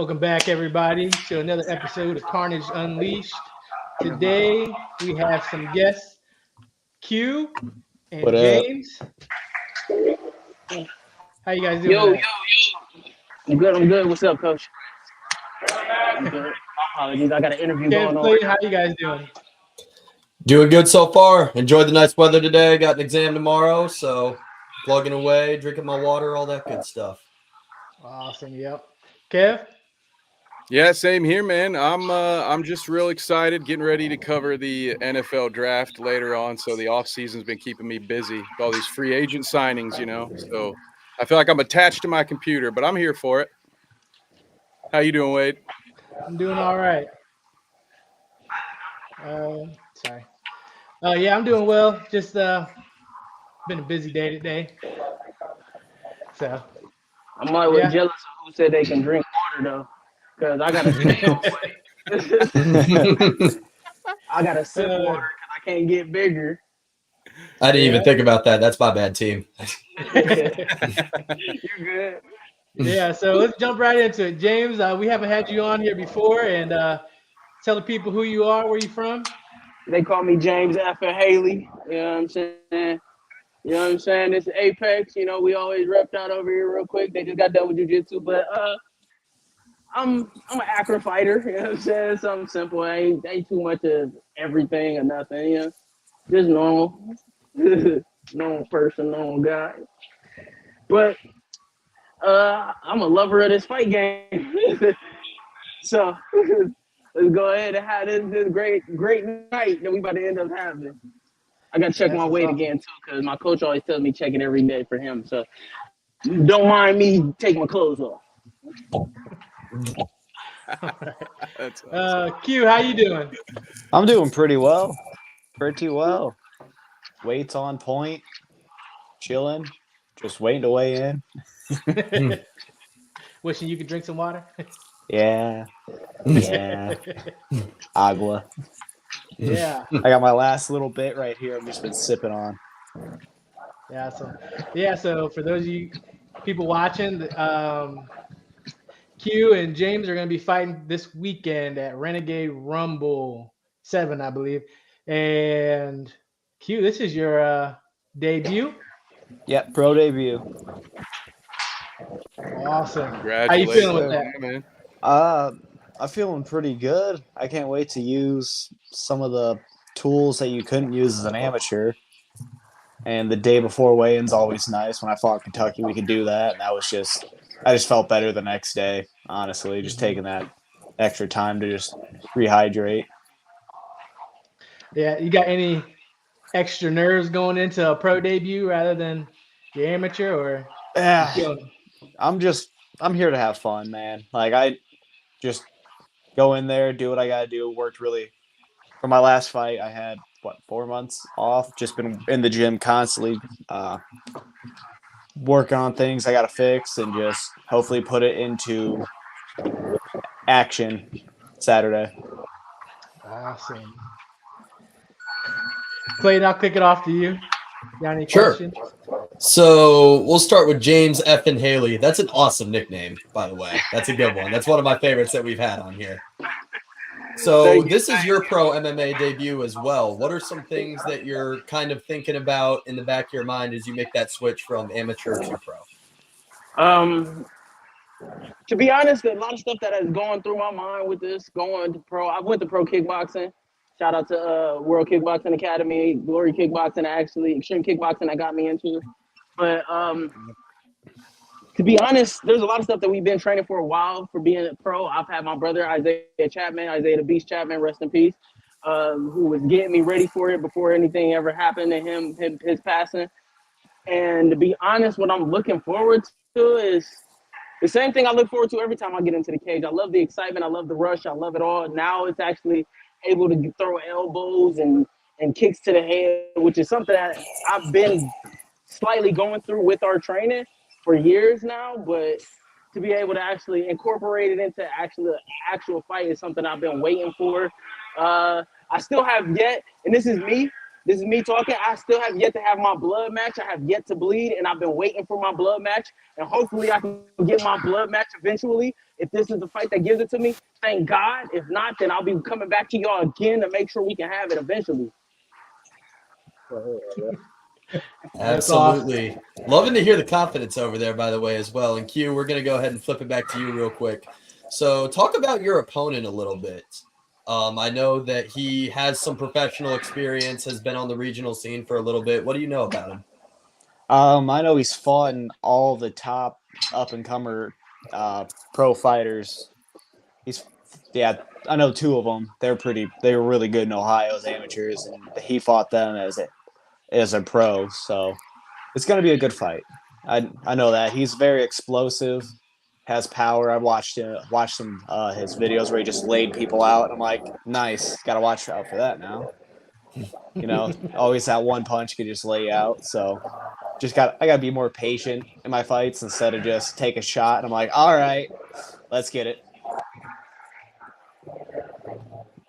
Welcome back, everybody, to another episode of Carnage Unleashed. Today, we have some guests, Q and What up? James. How you guys doing Yo, yo, tonight? yo. I'm good. What's up, coach? I'm good. Apologies, I got an interview Kev and going on right Clayton, how you guys doing? Doing good so far. Enjoyed the nice weather today. Got an exam tomorrow, so plugging away, drinking my water, all that good stuff. Awesome, yep. Kev? Yeah, same here, man. I'm just real excited, getting ready to cover the NFL draft later on. So the off season's been keeping me busy with all these free agent signings, So I feel like I'm attached to my computer, but I'm here for it. How you doing, Wade? I'm doing all right. Sorry. Yeah, I'm doing well. Just been a busy day today. So, I'm always yeah. jealous of who said they can drink water, though. Because I got to stay away. I got to sip water because I can't get bigger. I didn't even think about that. That's my bad team. You're good. Yeah, so let's jump right into it. James, we haven't had you on here before, and tell the people who you are, where you from. They call me James F. Haley. You know what I'm saying? This is Apex. We always repped out over here real quick. They just got done with jiu-jitsu, but I'm an acro fighter. You know what I'm saying? Something simple. Ain't too much of everything or nothing. Just normal, normal person, normal guy. But I'm a lover of this fight game. So let's go ahead and have this great night that we about to end up having. I got to check my weight again, too, because my coach always tells me check it every day for him. So don't mind me taking my clothes off. That's awesome. Q, how you doing? I'm doing pretty well. Pretty well. Weight's on point. Chilling. Just waiting to weigh in. Wishing you could drink some water. Yeah. Yeah. Agua. Yeah. I got my last little bit right here. I've just been sipping on. So for those of you people watching, Q and James are going to be fighting this weekend at Renegade Rumble 7, I believe. And Q, this is your debut. Yep, pro debut. Awesome. Congratulations, How you feeling with that? man. I'm feeling pretty good. I can't wait to use some of the tools that you couldn't use as an amateur. And the day before weigh-in's always nice. When I fought Kentucky, we could do that. And I just felt better the next day, honestly, just taking that extra time to just rehydrate. Yeah, you got any extra nerves going into a pro debut rather than your amateur, or? Yeah, I'm here to have fun, man. Like, I just go in there, do what I got to do. Worked really for my last fight. I had 4 months off. Just been in the gym constantly, working on things I got to fix, and just hopefully put it into action Saturday. Awesome. Clayton, I'll kick it off to you. Got any Sure. questions? So we'll start with James F. and Haley. That's an awesome nickname, by the way. That's a good one. That's one of my favorites that we've had on here. So this is your pro MMA debut as well. What are some things that you're kind of thinking about in the back of your mind as you make that switch from amateur to pro? To be honest, a lot of stuff that has gone through my mind with this going to pro. I went to pro kickboxing. Shout out to World Kickboxing Academy, Glory Kickboxing, actually, Extreme Kickboxing that got me into. But to be honest, there's a lot of stuff that we've been training for a while for being a pro. I've had my brother, Isaiah the Beast Chapman, rest in peace, who was getting me ready for it before anything ever happened to him, his passing. And to be honest, what I'm looking forward to is the same thing I look forward to every time I get into the cage. I love the excitement. I love the rush. I love it all. Now it's actually able to throw elbows and kicks to the head, which is something that I've been slightly going through with our training for years now. But to be able to actually incorporate it into actual fight is something I've been waiting for. I still have yet, and this is me, This is me talking. I still have yet to have my blood match. I have yet to bleed, and I've been waiting for my blood match. And hopefully I can get my blood match eventually. If this is the fight that gives it to me, thank God. If not, then I'll be coming back to y'all again to make sure we can have it eventually. That's awesome. Absolutely. Loving to hear the confidence over there, by the way, as well. And Q, we're going to go ahead and flip it back to you real quick. So talk about your opponent a little bit. I know that he has some professional experience, has been on the regional scene for a little bit. What do you know about him? I know he's fought in all the top up-and-comer pro fighters. I know 2 of them. They were really good in Ohio as amateurs, and he fought them as a pro. So it's going to be a good fight. I know that he's very explosive, has power. I've watched some his videos where he just laid people out. And I'm like, nice. Got to watch out for that now. You know, always that one punch could just lay out. So I got to be more patient in my fights instead of just take a shot. And I'm like, all right, let's get it.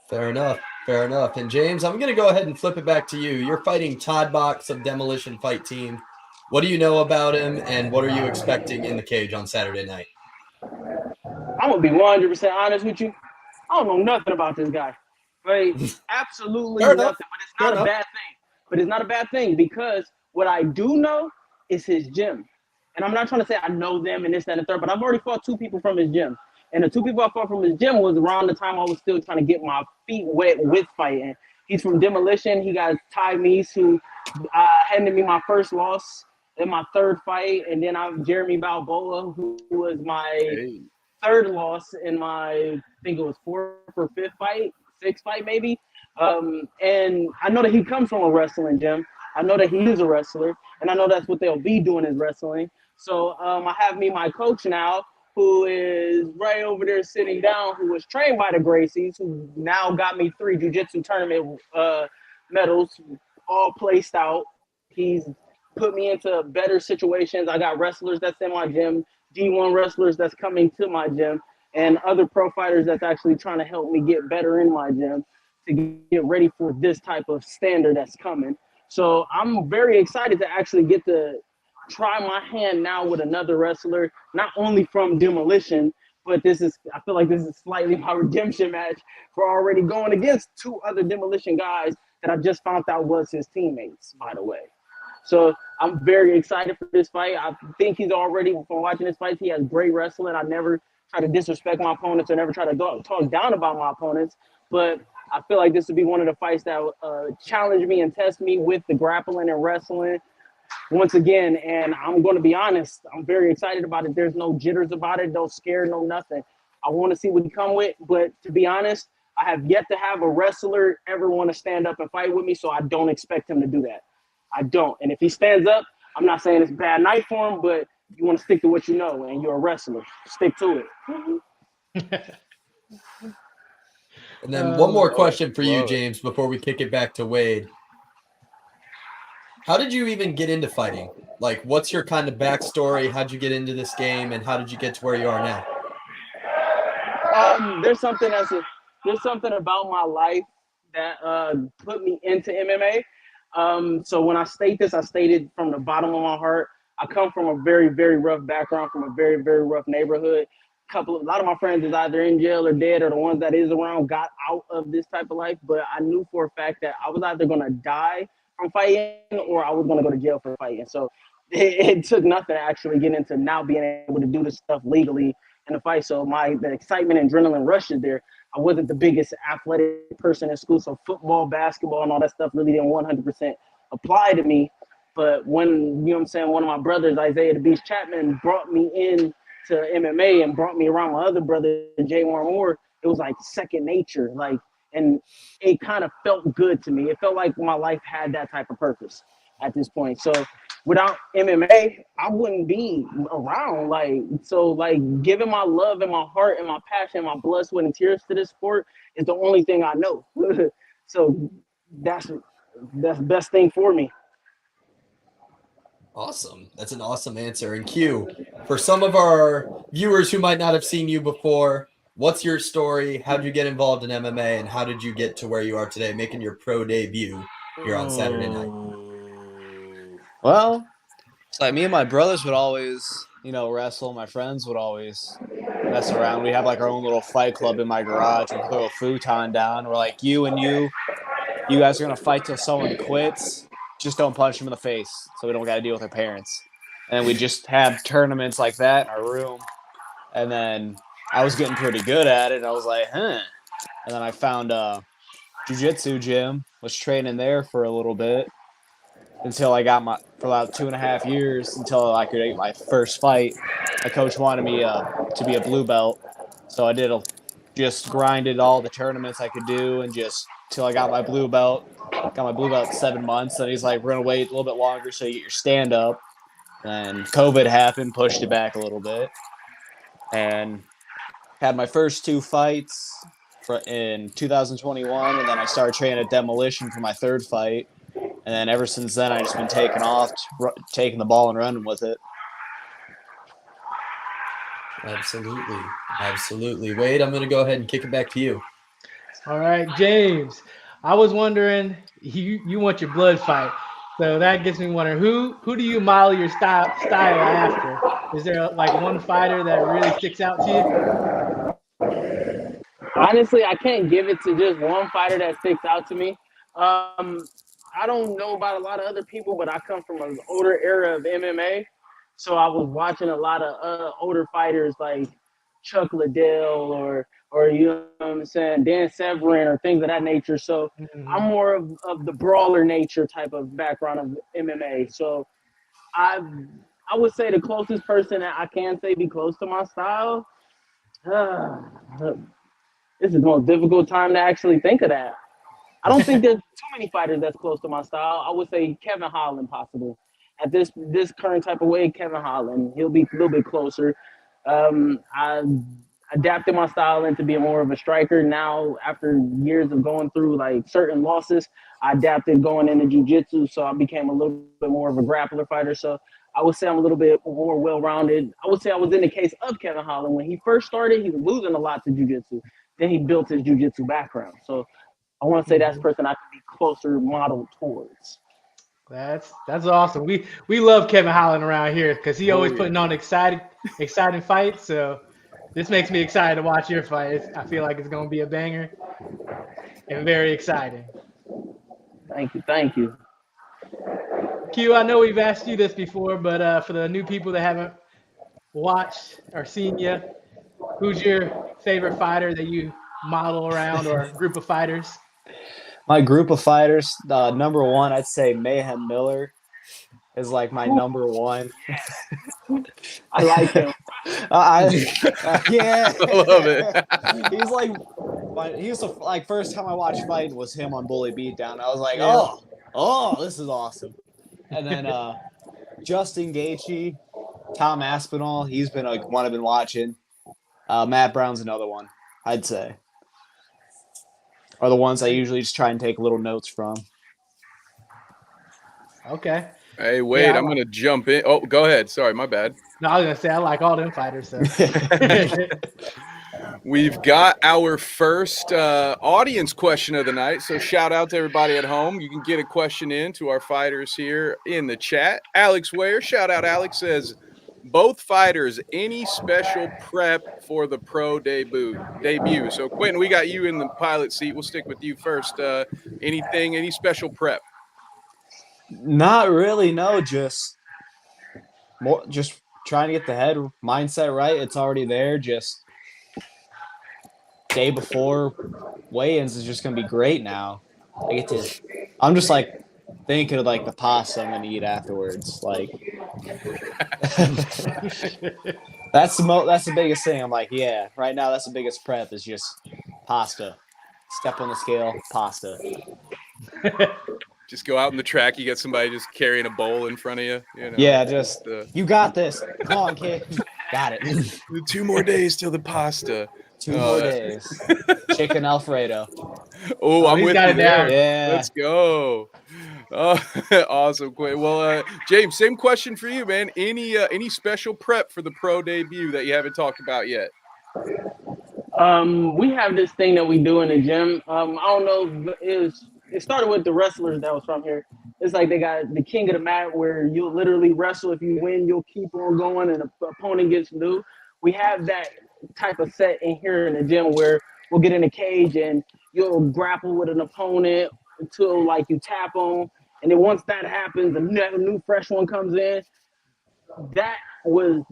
Fair enough. Fair enough. And James, I'm going to go ahead and flip it back to you. You're fighting Todd Box of Demolition Fight Team. What do you know about him, and what are you expecting in the cage on Saturday night? I'm going to be 100% honest with you. I don't know nothing about this guy. Right? Absolutely Fair nothing. enough. But it's not a bad thing. But it's not a bad thing because what I do know is his gym. And I'm not trying to say I know them and this, that, and the third, but I've already fought 2 people from his gym. And the 2 people I fought from his gym was around the time I was still trying to get my feet wet with fighting. He's from Demolition. He got Ty Meese, who handed me my first loss in my 3rd fight. And then I have Jeremy Balboa, who was my 3rd loss in my, I think it was 4th or 5th fight, 6th fight maybe. And I know that he comes from a wrestling gym. I know that he is a wrestler, and I know that's what they'll be doing is wrestling. So I have my coach now, who is right over there sitting down, who was trained by the Gracies, who now got me 3 jiu-jitsu tournament medals, all placed out. He's put me into better situations. I got wrestlers that's in my gym, D1 wrestlers that's coming to my gym, and other pro fighters that's actually trying to help me get better in my gym to get ready for this type of standard that's coming. So I'm very excited to actually get to try my hand now with another wrestler, not only from Demolition, but I feel like this is slightly my redemption match for already going against 2 other Demolition guys that I just found out was his teammates, by the way. So I'm very excited for this fight. I think he's already, from watching his fights, he has great wrestling. I never try to disrespect my opponents or never try to talk down about my opponents, but I feel like this would be one of the fights that challenge me and test me with the grappling and wrestling once again. And I'm going to be honest, I'm very excited about it. There's no jitters about it, no scare, no nothing. I want to see what he come with, but to be honest, I have yet to have a wrestler ever want to stand up and fight with me, so I don't expect him to do that. I don't. And if he stands up, I'm not saying it's a bad night for him, but you want to stick to what you know, and you're a wrestler. Stick to it. And then one more question for you, James, before we kick it back to Wade. How did you even get into fighting? Like, what's your kind of backstory? How'd you get into this game, and how did you get to where you are now? There's something about my life that put me into MMA. So when I state this, I stated from the bottom of my heart. I come from a very, very rough background, from a very, very rough neighborhood. A lot of my friends is either in jail or dead, or the ones that is around got out of this type of life. But I knew for a fact that I was either going to die from fighting or I was going to go to jail for fighting. So it took nothing to actually get into now being able to do this stuff legally in the fight. So the excitement and adrenaline rush is there. I wasn't the biggest athletic person in school, so football, basketball, and all that stuff really didn't 100% apply to me. But when, you know what I'm saying, one of my brothers, Isaiah the Beast Chapman, brought me in to MMA and brought me around my other brother, Jay Moore, it was like second nature. And it kind of felt good to me. It felt like my life had that type of purpose at this point. So without MMA, I wouldn't be around. Giving my love and my heart and my passion, my blood, sweat, and tears to this sport is the only thing I know. So that's the best thing for me. Awesome. That's an awesome answer. And Q, for some of our viewers who might not have seen you before, what's your story? How did you get involved in MMA, and how did you get to where you are today, making your pro debut here on Saturday night? Well, it's like me and my brothers would always, wrestle. My friends would always mess around. We have like our own little fight club in my garage. We throw a futon down. We're like, you and you guys are gonna fight till someone quits. Just don't punch them in the face, so we don't got to deal with our parents. And we just have tournaments like that in our room. And then I was getting pretty good at it. And I was like, huh. And then I found a jiu-jitsu gym. Was training there for a little bit until I got for about 2.5 years until I could get my first fight. My coach wanted me to be a blue belt, so I just grinded all the tournaments I could do and just till I got my blue belt. Got my blue belt in 7 months. Then he's like, we're gonna wait a little bit longer so you get your stand up. And COVID happened, pushed it back a little bit, and had my first 2 fights in 2021, and then I started training at Demolition for my 3rd fight. And then ever since then, I've just been taking the ball and running with it. Absolutely. Wade, I'm going to go ahead and kick it back to you. All right, James. I was wondering, you want your blood fight, so that gets me wondering who do you model your style after? Is there like one fighter that really sticks out to you? Honestly, I can't give it to just one fighter that sticks out to me. I don't know about a lot of other people, but I come from an older era of MMA, so I was watching a lot of older fighters like Chuck Liddell or you know what I'm saying, Dan Severn or things of that nature. So I'm more of the brawler nature type of background of MMA. So I would say the closest person that I can say be close to my style. This is the most difficult time to actually think of that. I don't think there's too many fighters that's close to my style. I would say Kevin Holland, possible. At this current type of way, Kevin Holland, he'll be a little bit closer. I adapted my style into being more of a striker. Now, after years of going through like certain losses, I adapted going into jiu-jitsu, so I became a little bit more of a grappler fighter. So I would say I'm a little bit more well-rounded. I would say I was in the case of Kevin Holland. When he first started, he was losing a lot to jiu-jitsu. Then he built his jiu-jitsu background. So I want to say that's the person I could be closer modeled towards. That's awesome. We love Kevin Holland around here because he always putting on exciting fights. So this makes me excited to watch your fight. I feel like it's going to be a banger and very exciting. Thank you. Q, I know we've asked you this before, but for the new people that haven't watched or seen you, who's your favorite fighter that you model around or group of fighters? My group of fighters, number one, I'd say Mayhem Miller is like my number one. I like him. Yeah, I love it. He was like first time I watched fighting was him on Bully Beatdown. I was like, this is awesome. And then Justin Gaethje, Tom Aspinall, he's been like one I've been watching. Matt Brown's another one, I'd say. Are the ones I usually just try and take little notes from. Okay. Hey, Wade, I'm going to jump in. Oh, go ahead. Sorry, my bad. No, I was going to say I like all them fighters. So. We've got our first audience question of the night. So shout out to everybody at home. You can get a question in to our fighters here in the chat. Alex Ware, shout out Alex, says, both fighters, any special prep for the pro debut? So, Quentin, we got you in the pilot seat. We'll stick with you first. Any special prep? Not really, no. Just trying to get the head mindset right. It's already there. Just day before weigh-ins is just gonna be great now. I'm just like thinking of like the pasta I'm gonna eat afterwards. Like that's the biggest thing. I'm like, yeah, right now that's the biggest prep is just pasta. Step on the scale, pasta. Just go out in the track. You got somebody just carrying a bowl in front of you. You know, yeah, you got this. Come on, kid. Got it. 2 more days till the pasta. 2 more days. Chicken Alfredo. Oh, I'm with you there. Yeah. Let's go. Awesome. Well, James, same question for you, man. Any special prep for the pro debut that you haven't talked about yet? We have this thing that we do in the gym. I don't know if it started with the wrestlers that was from here. It's like they got the king of the mat where you'll literally wrestle. If you win, you'll keep on going and the opponent gets new. We have that type of set in here in the gym where we'll get in a cage and you'll grapple with an opponent until like you tap on. And then once that happens, a new fresh one comes in. That was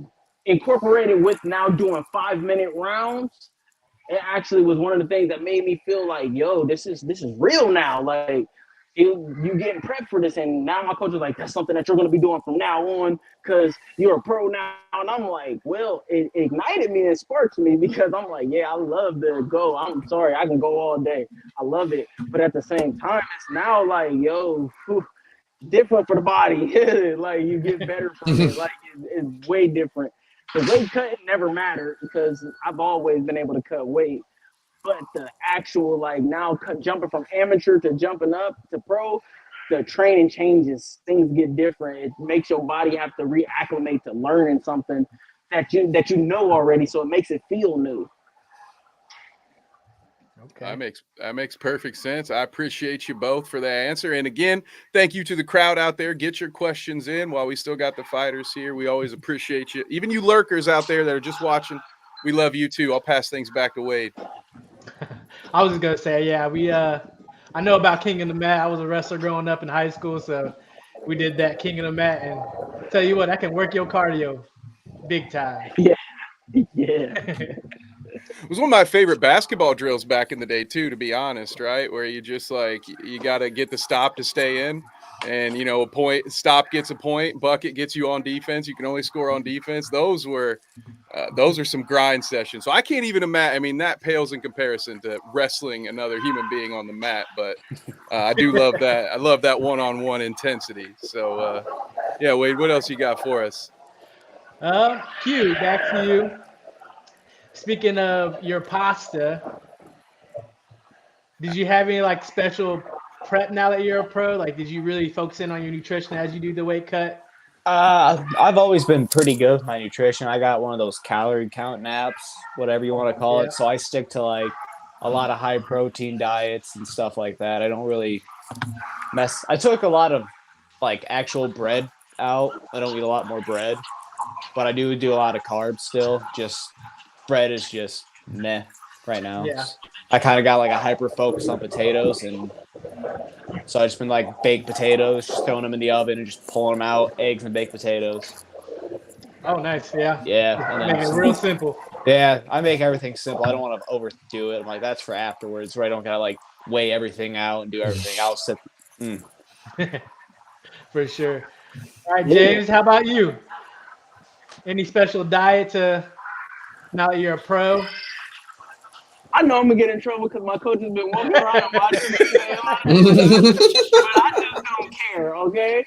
incorporated with now doing 5-minute rounds. It actually was one of the things that made me feel like, yo, this is real now. Like you getting prepped for this, and now my coach is like, that's something that you're going to be doing from now on because you're a pro now. And I'm like, well, it ignited me and sparked me because I'm like, yeah, I love to go. I'm sorry, I can go all day. I love it, but at the same time, it's now like, yo, different for the body. Like you get better from it. Like it's way different. The weight cutting never mattered because I've always been able to cut weight. But the actual, like now jumping from amateur to jumping up to pro, the training changes. Things get different. It makes your body have to reacclimate to learning something that you know already. So it makes it feel new. Okay. That makes perfect sense. I appreciate you both for that answer. And again, thank you to the crowd out there. Get your questions in while we still got the fighters here. We always appreciate you. Even you lurkers out there that are just watching, we love you too. I'll pass things back to Wade. I was just gonna say, yeah, I know about King of the Mat. I was a wrestler growing up in high school, so we did that King of the Mat, and tell you what, I can work your cardio big time. Yeah. It was one of my favorite basketball drills back in the day too, to be honest, right? Where you just like, you got to get the stop to stay in, and you know, stop gets a point, bucket gets you on defense. You can only score on defense. Those are some grind sessions. So I can't even imagine. I mean, that pales in comparison to wrestling another human being on the mat. But I do love that. I love that one-on-one intensity. So yeah, Wade, what else you got for us? Q, back to you. Speaking of your pasta, did you have any like special prep now that you're a pro? Like, did you really focus in on your nutrition as you do the weight cut? I've always been pretty good with my nutrition. I got one of those calorie counting apps, whatever you want to call it. So I stick to like a lot of high protein diets and stuff like that. I don't really mess. I took a lot of like actual bread out. I don't eat a lot more bread, but I do a lot of carbs still. Just bread is just meh right now. Yeah. I kind of got like a hyper focus on potatoes, and so I just been like baked potatoes, just throwing them in the oven and just pulling them out, eggs and baked potatoes. Oh, nice. Yeah. Yeah. And Make it real simple. Yeah, I make everything simple. I don't want to overdo it. I'm like, that's for afterwards, where I don't gotta like weigh everything out and do everything. I'll sit. For sure. All right, James, how about you? Any special diet to now that you're a pro? I know I'm gonna get in trouble because my coach has been walking around and watching me say a lot of stuff, but I just don't care. Okay,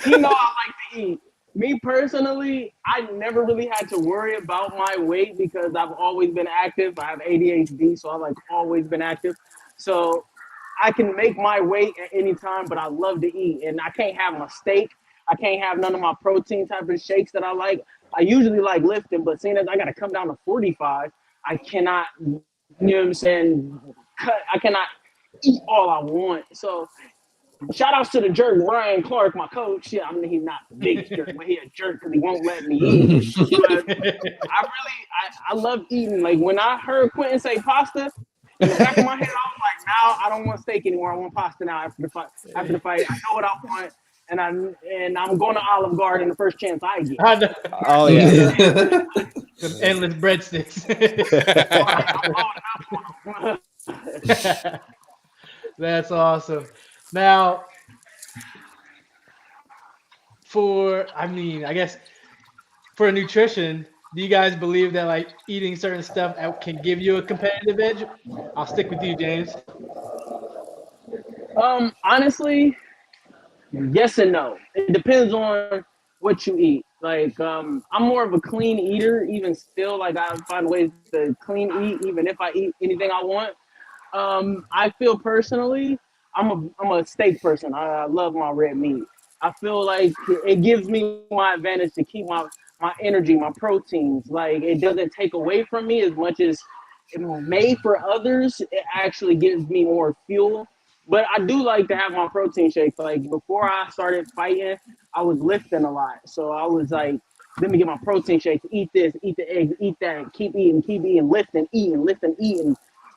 you know I like to eat. Me personally, I never really had to worry about my weight because I've always been active. I have ADHD, so I've like always been active. So I can make my weight at any time, but I love to eat, and I can't have my steak. I can't have none of my protein type of shakes that I like. I usually like lifting, but seeing as I got to come down to 45, I cannot, you know what I'm saying, I cannot eat all I want. So shout outs to the jerk, Ryan Clark, my coach. Yeah, I mean, he's not the biggest jerk, but he a jerk because he won't let me eat. But I love eating. Like when I heard Quentin say pasta, in the back of my head, I was like, now I don't want steak anymore. I want pasta now after the fight. After the fight, I know what I want. And I'm going to Olive Garden the first chance I get. Oh yeah, some endless breadsticks. That's awesome. Now, I guess for nutrition, do you guys believe that like eating certain stuff can give you a competitive edge? I'll stick with you, James. Honestly, yes and no. It depends on what you eat. Like, I'm more of a clean eater, even still. Like, I find ways to clean eat, even if I eat anything I want. I feel personally, I'm a steak person. I love my red meat. I feel like it gives me my advantage to keep my energy, my proteins. Like, it doesn't take away from me as much as it may for others. It actually gives me more fuel. But I do like to have my protein shakes. Like before I started fighting, I was lifting a lot. So I was like, let me get my protein shakes, eat this, eat the eggs, eat that, keep eating, lifting, eating.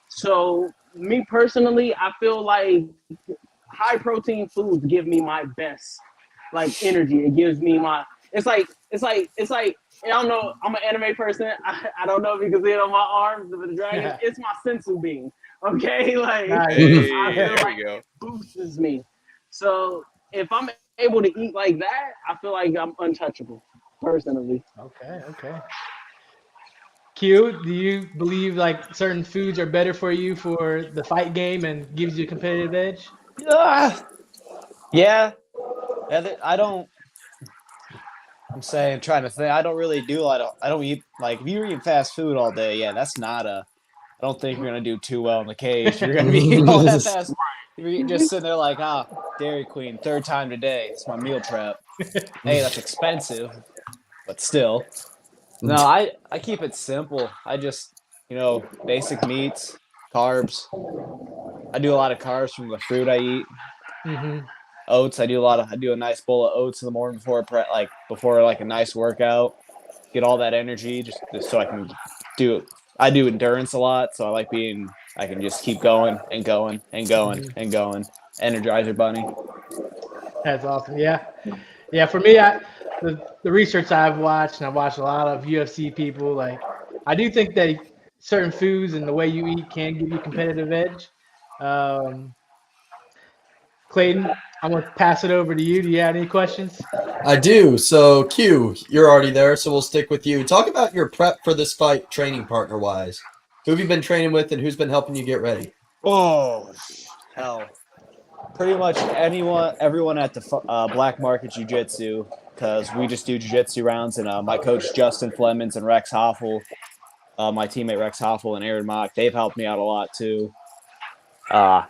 So me personally, I feel like high protein foods give me my best like energy. It gives me my it's like I don't know, I'm an anime person. I don't know if you can see it on my arms, but the dragon, it's my sensu bean. Okay, like Nice. I Hey, feel there like we go. it boosts me. So if I'm able to eat like that, I feel like I'm untouchable, personally. Okay. Q, do you believe like certain foods are better for you for the fight game and gives you a competitive edge? Ah, yeah. I don't. I'm saying, trying to think. I don't really do. I don't eat like if you're eating fast food all day. Yeah, that's not a. I don't think you're gonna do too well in the cage. You're gonna be eating all that fast. You're just sitting there like, Dairy Queen, third time today. It's my meal prep. Hey, that's expensive, but still. No, I keep it simple. I just basic meats, carbs. I do a lot of carbs from the fruit I eat. Hmm. Oats. I do a nice bowl of oats in the morning before like a nice workout. Get all that energy just so I can do. I do endurance a lot, so I can just keep going and going and going Hmm. and going. Energizer bunny. That's awesome. Yeah. For me, the research I've watched, and I've watched a lot of UFC people. Like, I do think that certain foods and the way you eat can give you competitive edge. Um, Clayton, I'm gonna pass it over to you. Do you have any questions? I do. So, Q, you're already there, so we'll stick with you. Talk about your prep for this fight, training partner wise. Who have you been training with, and who's been helping you get ready? Oh hell! Pretty much everyone at the Black Market Jiu Jitsu, because we just do Jiu Jitsu rounds, and my coach Justin Flemings and Rex Hoffel, my teammate Rex Hoffel and Aaron Mock, they've helped me out a lot too. Uh,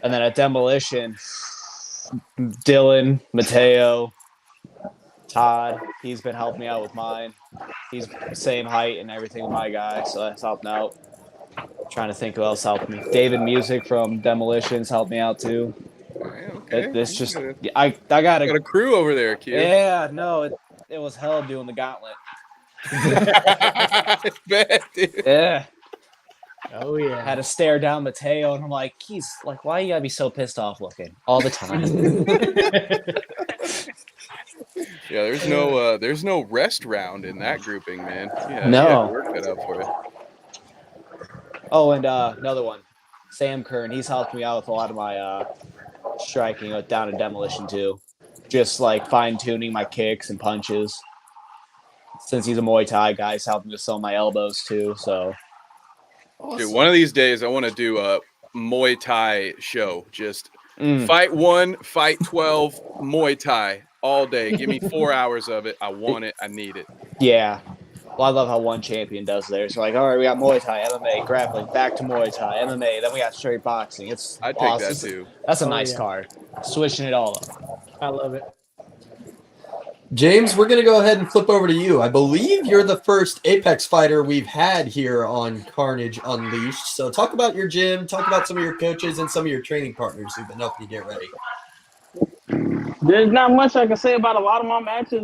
and then at Demolition, Dylan, Mateo, Todd, he's been helping me out with mine. He's same height and everything with my guy, so that's helping out. Trying to think who else helped me. David Music from Demolitions helped me out too. Yeah, okay. This just You I got got a crew over there, Q. yeah, no, it was hell doing the gauntlet. I bet, dude. Yeah. Oh Had yeah. to stare down Mateo, and I'm like, he's like, why you gotta be so pissed off looking all the time? Yeah, there's no rest round in that grouping, man. Yeah, you have your No. work cut out for you. Oh, and another one, Sam Kern. He's helped me out with a lot of my striking down in Demolition too. Just like fine tuning my kicks and punches. Since he's a Muay Thai guy, he's helping to sell my elbows too. So Dude, one of these days I want to do a Muay Thai show. Just mm, fight 1, fight 12, Muay Thai all day. Give me 4 hours of it. I want it. I need it. yeah. Well, I love how one champion does there. So like, all right, we got Muay Thai, MMA, grappling, back to Muay Thai, MMA. Then we got straight boxing. It's I'd take that awesome. too. That's a Oh nice yeah. card. Switching it all up. I love it. James, we're going to go ahead and flip over to you. I believe you're the first Apex fighter we've had here on Carnage Unleashed. So talk about your gym, talk about some of your coaches and some of your training partners who've been helping you get ready. There's not much I can say about a lot of my matches.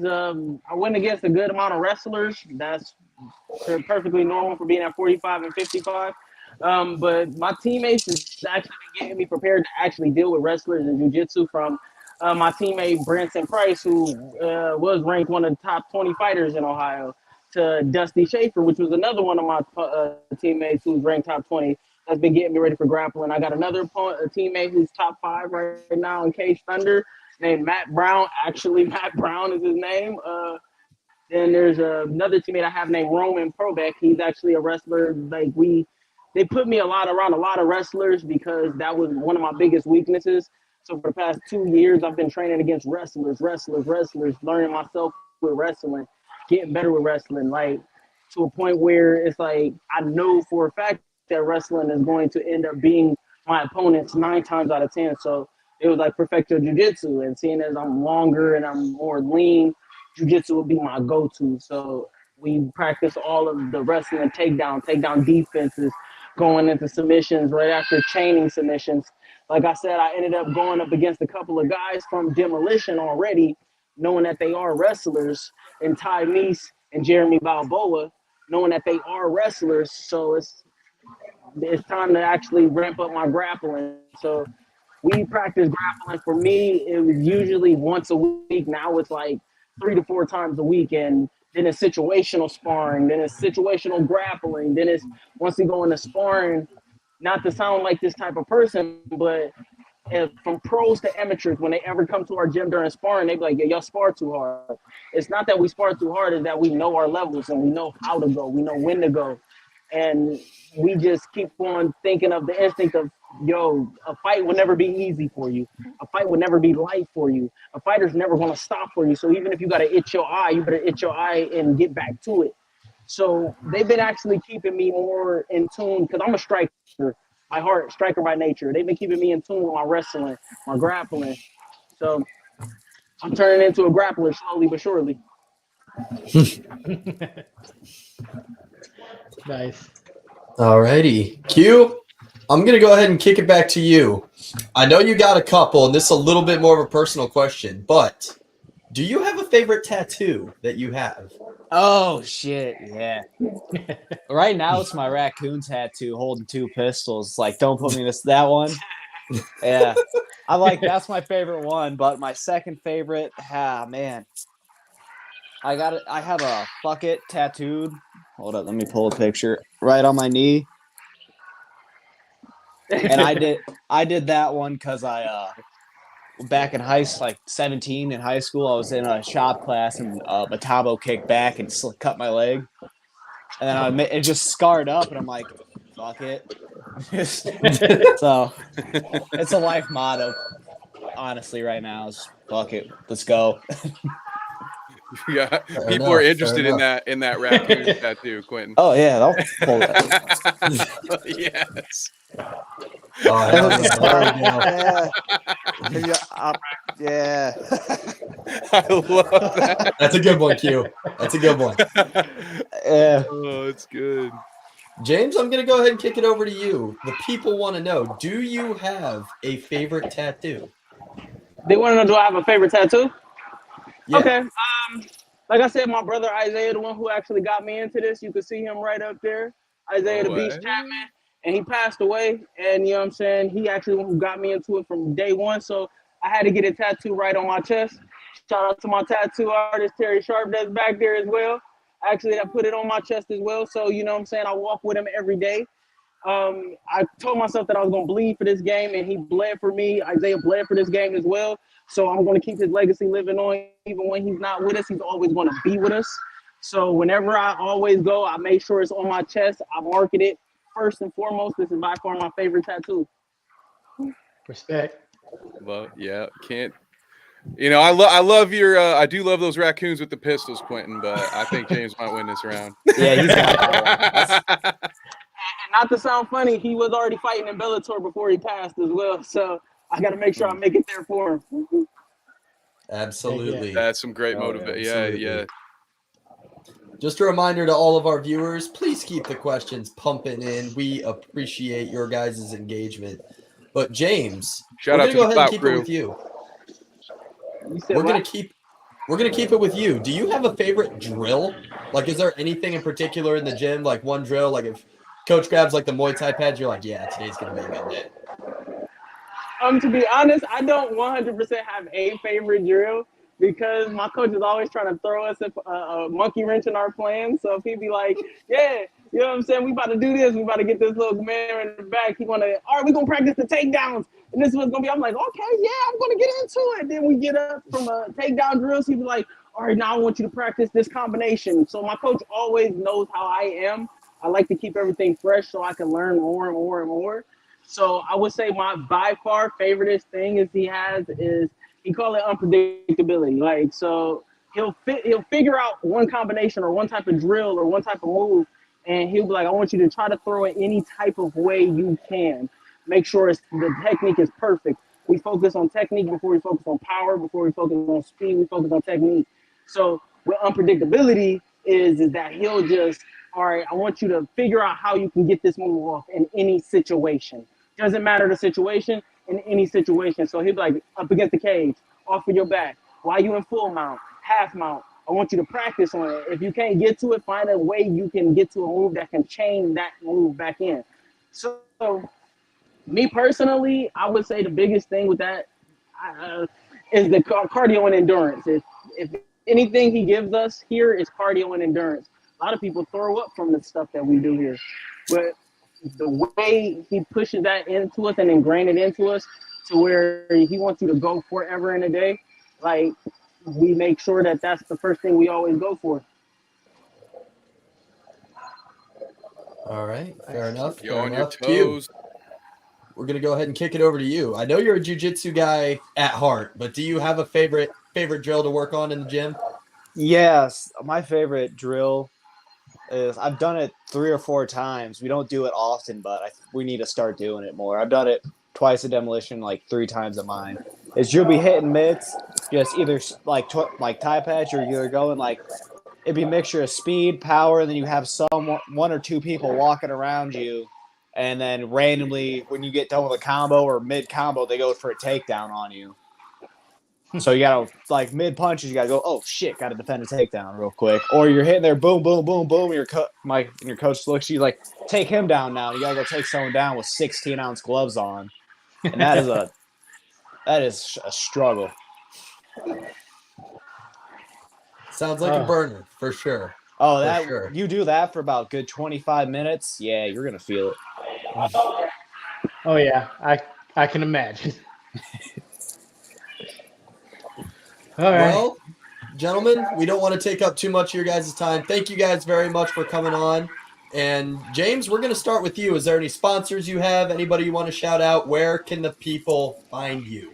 I went against a good amount of wrestlers. That's perfectly normal for being at 45 and 55. But my teammates has actually been getting me prepared to actually deal with wrestlers in jiu-jitsu from my teammate Branson Price, who was ranked one of the top 20 fighters in Ohio, to Dusty Schaefer, which was another one of my teammates who's ranked top 20. That's been getting me ready for grappling. I got another teammate who's top 5 right now in Cage Thunder named Matt Brown. Actually, Matt Brown is his name. Then there's another teammate I have named Roman Probeck. He's actually a wrestler. They put me around a lot of wrestlers because that was one of my biggest weaknesses. So for the past 2 years, I've been training against wrestlers, learning myself with wrestling, getting better with wrestling, like to a point where it's like I know for a fact that wrestling is going to end up being my opponents 9 times out of 10. So it was like perfecto jiu-jitsu, and seeing as I'm longer and I'm more lean, jiu-jitsu would be my go-to. So we practice all of the wrestling takedown defenses, going into submissions right after chaining submissions. Like I said, I ended up going up against a couple of guys from Demolition already, knowing that they are wrestlers, and Ty Meese and Jeremy Balboa, knowing that they are wrestlers. So it's time to actually ramp up my grappling. So we practice grappling. For me, it was usually once a week. Now it's like 3 to 4 times a week. And then it's situational sparring. Then it's situational grappling. Then it's once we go into sparring, not to sound like this type of person, but from pros to amateurs, when they ever come to our gym during sparring, they be like, yeah, y'all spar too hard. It's not that we spar too hard, it's that we know our levels and we know how to go. We know when to go. And we just keep on thinking of the instinct of, yo, a fight will never be easy for you. A fight will never be light for you. A fighter's never going to stop for you. So even if you got to itch your eye, you better itch your eye and get back to it. So they've been actually keeping me more in tune because I'm a striker by heart, striker by nature. They've been keeping me in tune with my wrestling, my grappling. So I'm turning into a grappler slowly but surely. Nice. Alrighty. Q, I'm going to go ahead and kick it back to you. I know you got a couple, and this is a little bit more of a personal question, but do you have a favorite tattoo that you have? Oh shit, yeah. Right now it's my raccoon tattoo holding 2 pistols. Like, don't put me in that one. Yeah. That's my favorite one, but my second favorite, man. I have a fuck it tattooed. Hold up, let me pull a picture. Right on my knee. And I did that one because I back in like 17 in high school, I was in a shop class and Matabo kicked back and cut my leg. And then it just scarred up, and I'm like, fuck it. So it's a life motto, honestly, right now is fuck it. Let's go. Yeah, Fair people enough, are interested fair in that raccoon tattoo, Quentin. Oh yeah, I'll pull that. Yes. Oh, hell yeah. There we go. Yeah. I love that. That's a good one, Q. That's a good one. Yeah. Oh, it's good. James, I'm going to go ahead and kick it over to you. The people want to know, do you have a favorite tattoo? They want to know, do I have a favorite tattoo? Yeah. Okay. Like I said, my brother Isaiah, the one who actually got me into this, you can see him right up there. Isaiah the Beast Chapman. And he passed away. And you know what I'm saying? He actually the one who got me into it from day one. So I had to get a tattoo right on my chest. Shout out to my tattoo artist, Terry Sharp, that's back there as well. Actually, I put it on my chest as well. So, you know what I'm saying? I walk with him every day. I told myself that I was going to bleed for this game, and he bled for me. Isaiah bled for this game as well. So I'm going to keep his legacy living on. Even when he's not with us, he's always going to be with us. So whenever I always go, I make sure it's on my chest. I market it first and foremost. This is by far my favorite tattoo. Respect. Well, yeah, can't. You know, I love your. I do love those raccoons with the pistols, Quentin. But I think James might win this round. Yeah, he's got that one. And not to sound funny, he was already fighting in Bellator before he passed as well. So I got to make sure I make it there for him. Absolutely. That's some great motivation. Yeah. Just a reminder to all of our viewers, please keep the questions pumping in. We appreciate your guys' engagement. But James, Shout we're out gonna to go the ahead and Clout keep Crew. it with you. We're We're gonna keep it with you. Do you have a favorite drill? Like, is there anything in particular in the gym, like one drill? Like, if coach grabs like the Muay Thai pads, you're like, yeah, today's gonna be a good day. To be honest, I don't 100% have a favorite drill because my coach is always trying to throw us a monkey wrench in our plans. So if he'd be like, yeah, you know what I'm saying? We about to do this. We about to get this little man in the back. He want to, all right, we're going to practice the takedowns. And this is what's going to be. I'm like, okay, yeah, I'm going to get into it. Then we get up from a takedown drills. He'd be like, all right, now I want you to practice this combination. So my coach always knows how I am. I like to keep everything fresh so I can learn more and more and more. So I would say my by far favoriteest thing is he call it unpredictability. Like, so he'll figure out one combination or one type of drill or one type of move, and he'll be like, I want you to try to throw it any type of way you can. Make sure the technique is perfect. We focus on technique before we focus on power, before we focus on speed, we focus on technique. So with unpredictability is that he'll just all right, I want you to figure out how you can get this move off in any situation. Doesn't matter the situation, in any situation. So he'd be like, up against the cage, off of your back. While you in full mount, half mount, I want you to practice on it. If you can't get to it, find a way you can get to a move that can chain that move back in. So me personally, I would say the biggest thing with that is the cardio and endurance. If anything he gives us here is cardio and endurance. A lot of people throw up from the stuff that we do here, but the way he pushes that into us and ingrain it into us to where he wants you to go forever in a day, like we make sure that that's the first thing we always go for. All right, fair enough. You're Fair on your enough. Q, toes. we're gonna go ahead and kick it over to you. I know you're a jiu-jitsu guy at heart, but do you have a favorite drill to work on in the gym? Yes, my favorite drill is I've done it 3 or 4 times. We don't do it often, but we need to start doing it more. I've done it twice at Demolition, like 3 times at mine. Is you'll be hitting mitts, just either like tie patch, or you're going like it'd be a mixture of speed, power, and then you have one or two people walking around you, and then randomly when you get done with a combo or mid combo, they go for a takedown on you. So you gotta like mid punches, you gotta go, oh shit, gotta defend a takedown real quick. Or you're hitting there, boom, boom, boom, boom. Your coach looks at you like, take him down now. You gotta go take someone down with 16-ounce gloves on, and that is a struggle. Sounds like a burner for sure. Oh, that sure. You do that for about good 25 minutes. Yeah, you're gonna feel it. Oh yeah, I can imagine. All right. Well, gentlemen, we don't want to take up too much of your guys' time. Thank you guys very much for coming on. And James, we're going to start with you. Is there any sponsors you have? Anybody you want to shout out? Where can the people find you?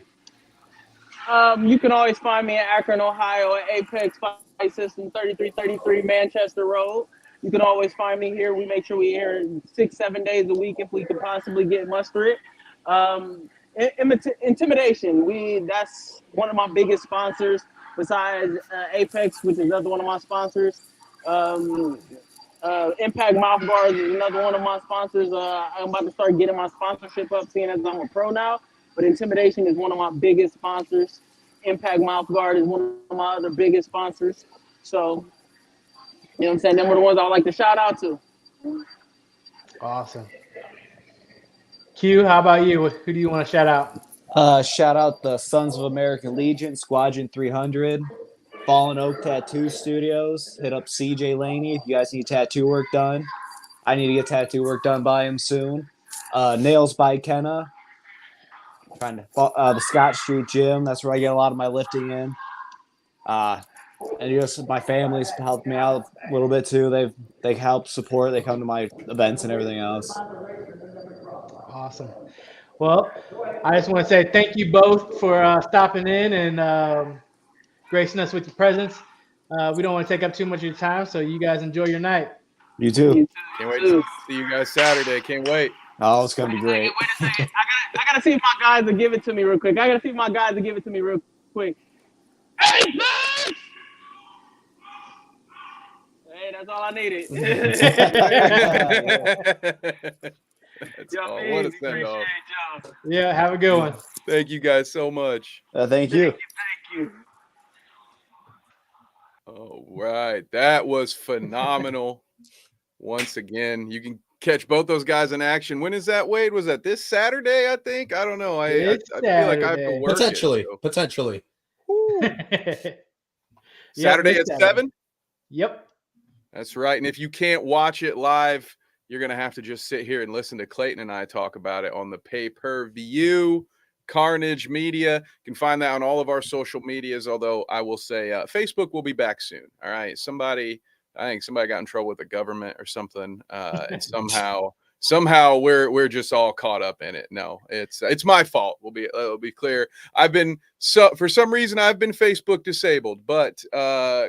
You can always find me in Akron, Ohio at Apex Fight System, 3333 Manchester Road. You can always find me here. We make sure we're here 6-7 days a week if we could possibly get muster it. Intimidation, that's one of my biggest sponsors besides Apex, which is another one of my sponsors. Impact Mouth Guards is another one of my sponsors. I'm about to start getting my sponsorship up, seeing as I'm a pro now. But Intimidation is one of my biggest sponsors. Impact Mouth Guard is one of my other biggest sponsors. So, you know what I'm saying? Them were the ones I would like to shout out to. Awesome. Q, how about you? Who do you want to shout out? Shout out the Sons of American Legion, Squadron 300, Fallen Oak Tattoo Studios. Hit up CJ Laney if you guys need tattoo work done. I need to get tattoo work done by him soon. Nails by Kenna. The Scott Street Gym. That's where I get a lot of my lifting in. And just my family's helped me out a little bit too. They help support. They come to my events and everything else. Awesome. Well, I just want to say thank you both for stopping in and gracing us with your presence. We don't want to take up too much of your time, so you guys enjoy your night. You too. Can't wait to see you guys Saturday. Can't wait. Oh, it's gonna be great. Wait a second. I gotta see if my guys will give it to me real quick. Hey, that's all I needed. That's all. What a send off. Yeah, have a good one. Thank you guys so much. Thank you. Thank you. All right. That was phenomenal. Once again, you can catch both those guys in action. When is that, Wade? Was that this Saturday, I think? I don't know. I feel like I have to work Potentially. Saturday at 7? Yep. That's right. And if you can't watch it live, you're going to have to just sit here and listen to Clayton and I talk about it on the pay-per-view. Carnage Media. You can find that on all of our social medias, although I will say Facebook will be back soon. All right. I think somebody got in trouble with the government or something. And somehow we're just all caught up in it. No, it's my fault. It'll be clear. For some reason I've been Facebook disabled, but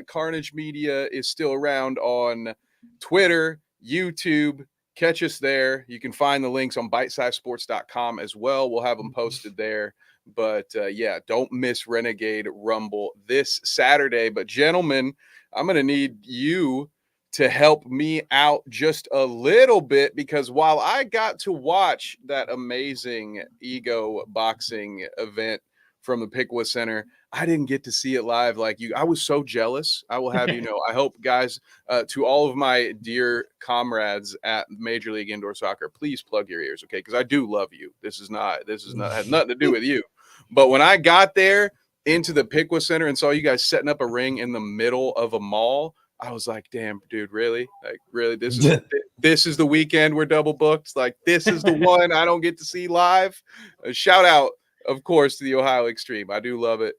Carnage Media is still around on Twitter, YouTube. Catch us there. You can find the links on bitesizesports.com as well. We'll have them posted there. But yeah, don't miss Renegade Rumble this Saturday. But gentlemen, I'm going to need you to help me out just a little bit, because while I got to watch that amazing Ego boxing event from the Pickwa Center, I didn't get to see it live like you. I was so jealous. I will have you know. I hope, guys, to all of my dear comrades at Major League Indoor Soccer, please plug your ears, okay? Because I do love you. This is not has nothing to do with you. But when I got there into the Pickwa Center and saw you guys setting up a ring in the middle of a mall, I was like, damn, dude, really? Like, really? This is the weekend we're double booked? Like, this is the one I don't get to see live? Shout out, of course, to the Ohio Extreme. I do love it.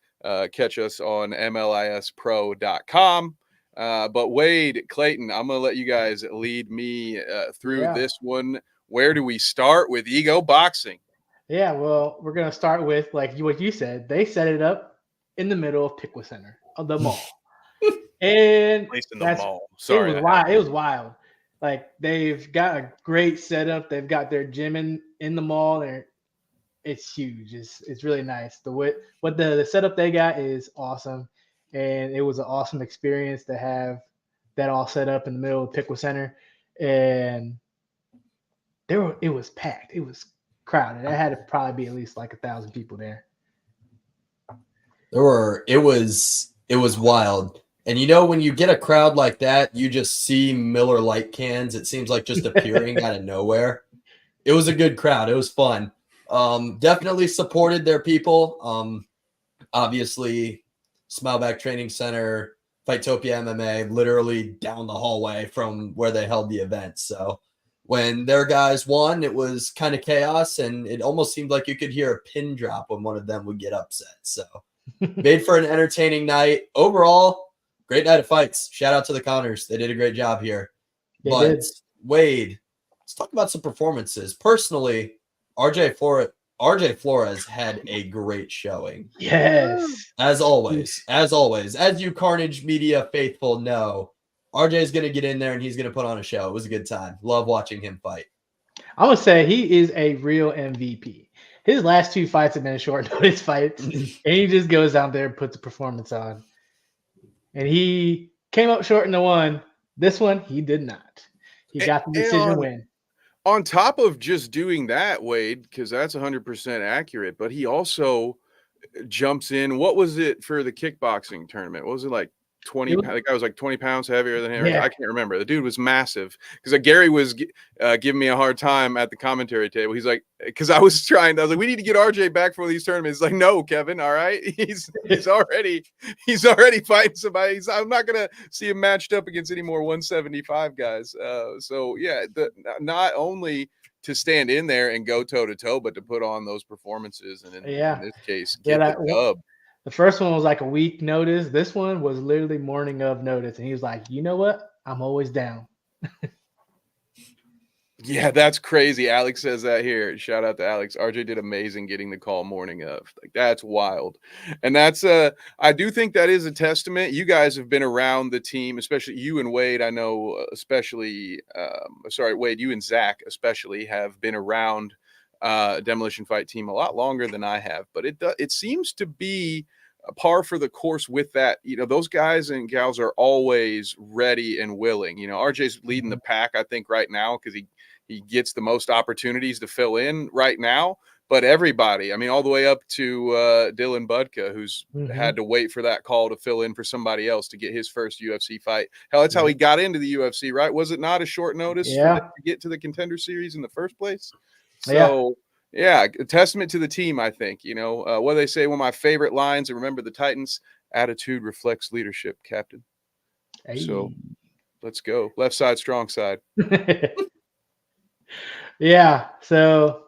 Catch us on MLISpro.com. But Wade, Clayton, I'm going to let you guys lead me through this one. Where do we start with Ego Boxing? Yeah, well, we're going to start with, like what you said, they set it up in the middle of Pickwa Center, of the mall. And in the mall. Sorry, it was wild. Like, they've got a great setup. They've got their gym in the mall, and it's huge. It's really nice. The setup they got is awesome, and it was an awesome experience to have that all set up in the middle of Pickwa Center. And it was packed. It was crowded. It had to probably be at least like 1,000 people there. It was wild. And you know, when you get a crowd like that, you just see Miller Lite cans. It seems like just appearing out of nowhere. It was a good crowd. It was fun. Definitely supported their people. Obviously, Smileback Training Center, Fightopia MMA, literally down the hallway from where they held the event. So when their guys won, it was kind of chaos, and it almost seemed like you could hear a pin drop when one of them would get upset. So made for an entertaining night. Overall, great night of fights. Shout out to the Connors. They did a great job here. But Wade, let's talk about some performances. Personally, RJ Flores had a great showing. Yes. As always. As you Carnage Media faithful know, RJ is going to get in there and he's going to put on a show. It was a good time. Love watching him fight. I'm going to say he is a real MVP. His last 2 fights have been short notice fights, and he just goes out there and puts a performance on. And he came up short in the one. This one, he did not. He got the decision win. On top of just doing that, Wade, because that's 100% accurate, but he also jumps in. What was it for the kickboxing tournament? What was it, like 20? The guy was like 20 pounds heavier than him. Yeah. I can't remember. The dude was massive. Because Gary was giving me a hard time at the commentary table. He's like, because I was like, we need to get RJ back for these tournaments. He's like, no, Kevin, all right. He's already fighting somebody. I'm not gonna see him matched up against any more 175 guys. So yeah, not only to stand in there and go toe to toe, but to put on those performances, and in this case, get the dub. The first one was like a week notice. This one was literally morning of notice. And he was like, you know what? I'm always down. Yeah, that's crazy. Alex says that here. Shout out to Alex. RJ did amazing getting the call morning of. Like, that's wild. And that's I do think that is a testament. You guys have been around the team, especially you and Wade. I know especially Wade, you and Zach especially have been around Demolition Fight team a lot longer than I have. But it seems to be a par for the course with that. You know, those guys and gals are always ready and willing. You know, RJ's leading the pack, I think, right now, because he gets the most opportunities to fill in right now. But everybody, I mean, all the way up to Dylan Budka, who's had to wait for that call to fill in for somebody else to get his first UFC fight. Hell, that's how he got into the UFC, right? Was it not a short notice for them to get to the Contender Series in the first place? So, yeah, a testament to the team, I think. You know, what they say, one of my favorite lines, and remember the Titans, attitude reflects leadership, Captain. Hey. So, let's go. Left side, strong side. Yeah, so,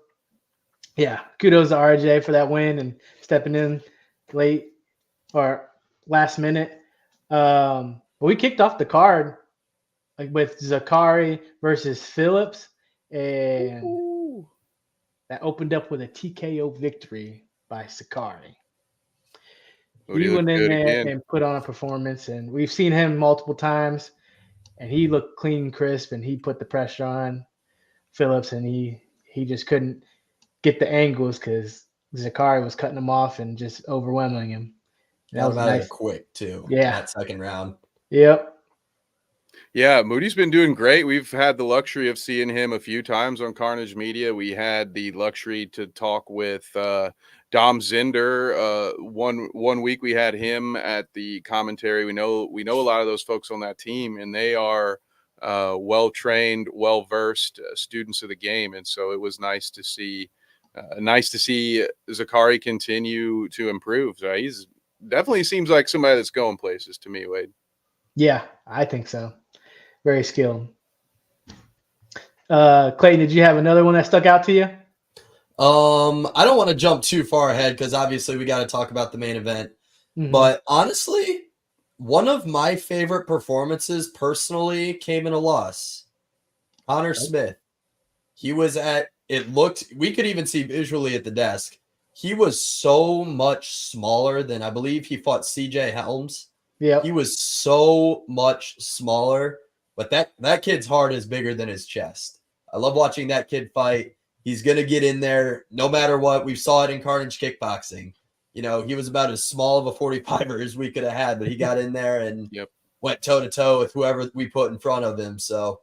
yeah, kudos to RJ for that win and stepping in late or last minute. But we kicked off the card like with Zakari versus Phillips, and that opened up with a TKO victory by Sakari. He went in there and put on a performance, and we've seen him multiple times, and he looked clean and crisp, and he put the pressure on Phillips, and he just couldn't get the angles because Zakari was cutting him off and just overwhelming him. That was nice. Quick too. Yeah, that second round. Yep. Yeah, Moody's been doing great. We've had the luxury of seeing him a few times on Carnage Media. We had the luxury to talk with Dom Zinder. One week we had him at the commentary. We know a lot of those folks on that team, and they are well trained, well versed students of the game. And so it was nice to see Zakari continue to improve. So he's definitely seems like somebody that's going places to me, Wade. Yeah, I think so. Very skilled. Clayton, did you have another one that stuck out to you? I don't want to jump too far ahead because obviously we got to talk about the main event. Mhm. But honestly, one of my favorite performances personally came in a loss. Connor Smith. He was we could even see visually at the desk. He was so much smaller than I believe he fought CJ Helms. Yeah. He was so much smaller, but that kid's heart is bigger than his chest. I love watching that kid fight. He's going to get in there no matter what. We saw it in Carnage kickboxing. You know, he was about as small of a 45er as we could have had, but he got in there and went toe-to-toe with whoever we put in front of him. So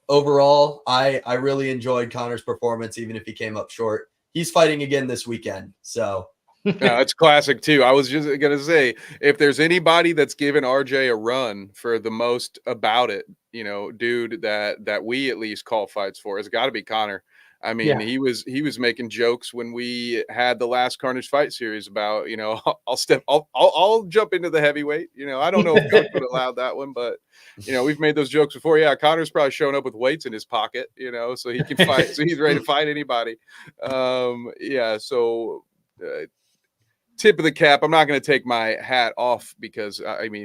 overall, I really enjoyed Connor's performance, even if he came up short. He's fighting again this weekend, so. Yeah, it's classic too. I was just gonna say, if there's anybody that's given RJ a run for the most about it, dude, that we at least call fights for, it's got to be Connor. I mean, he was making jokes when we had the last Carnage fight series about, I'll jump into the heavyweight. I don't know if Coach would allow that one, but we've made those jokes before. Yeah, Connor's probably showing up with weights in his pocket, so he can fight. So he's ready to fight anybody. Tip of the cap. I'm not going to take my hat off because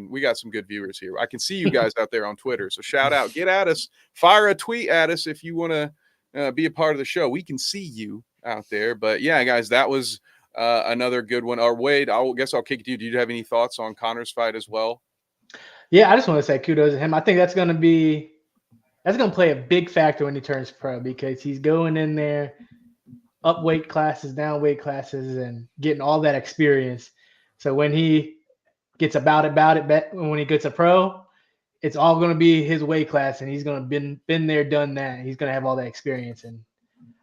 we got some good viewers here. I can see you guys out there on Twitter. So shout out, get at us, fire a tweet at us if you want to be a part of the show. We can see you out there. But yeah, guys, that was another good one. Or Wade, I guess I'll kick it to you. Do you have any thoughts on Connor's fight as well? Yeah, I just want to say kudos to him. I think that's going to play a big factor when he turns pro because he's going in there up weight classes, down weight classes, and getting all that experience. So when he gets about it, when he gets a pro, it's all going to be his weight class, and he's going to been there, done that. He's going to have all that experience, and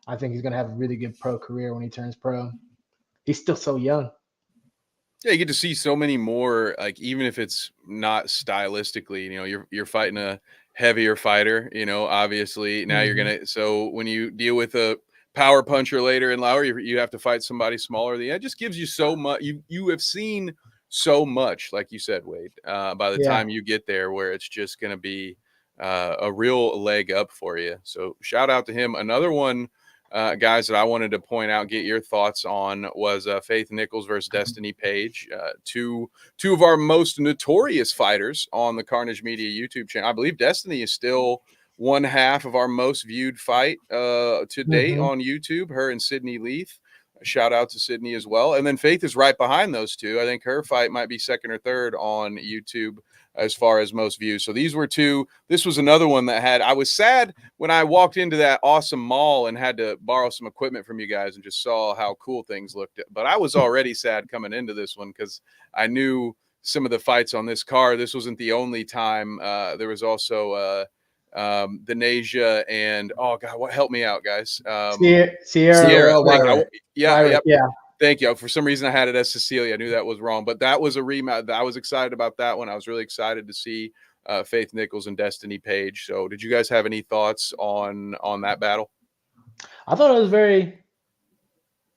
I think he's going to have a really good pro career when he turns pro. He's still so young. Yeah, you get to see so many more, like even if it's not stylistically, you're fighting a heavier fighter, obviously. Now so when you deal with a power puncher later in Lowry, you have to fight somebody smaller. It just gives you so much. You have seen so much, like you said, Wade, by the time you get there, where it's just going to be a real leg up for you. So shout out to him. Another one, guys, that I wanted to point out, get your thoughts on, was Faith Nichols versus Destiny Page. Two of our most notorious fighters on the Carnage Media YouTube channel. I believe Destiny is still one half of our most viewed fight to date on YouTube, her and Sydney Leith. Shout out to Sydney as well. And then Faith is right behind those two. I think her fight might be second or third on YouTube as far as most views. So these were two. This was another one that I was sad when I walked into that awesome mall and had to borrow some equipment from you guys and just saw how cool things looked. But I was already sad coming into this one because I knew some of the fights on this card. This wasn't the only time. There was also the Nasia and help me out, guys. Sierra. Yeah. Thank you. For some reason, I had it as Cecilia. I knew that was wrong, but that was a rematch. I was excited about that one. I was really excited to see Faith Nichols and Destiny Page. So, did you guys have any thoughts on that battle? I thought it was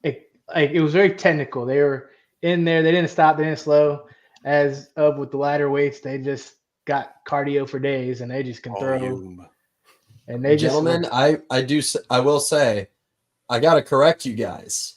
it was very technical. They were in there. They didn't stop. They didn't slow. As of with the lighter weights, they just got cardio for days, and they just can throw. And they Gentlemen, I will say, I gotta correct you guys.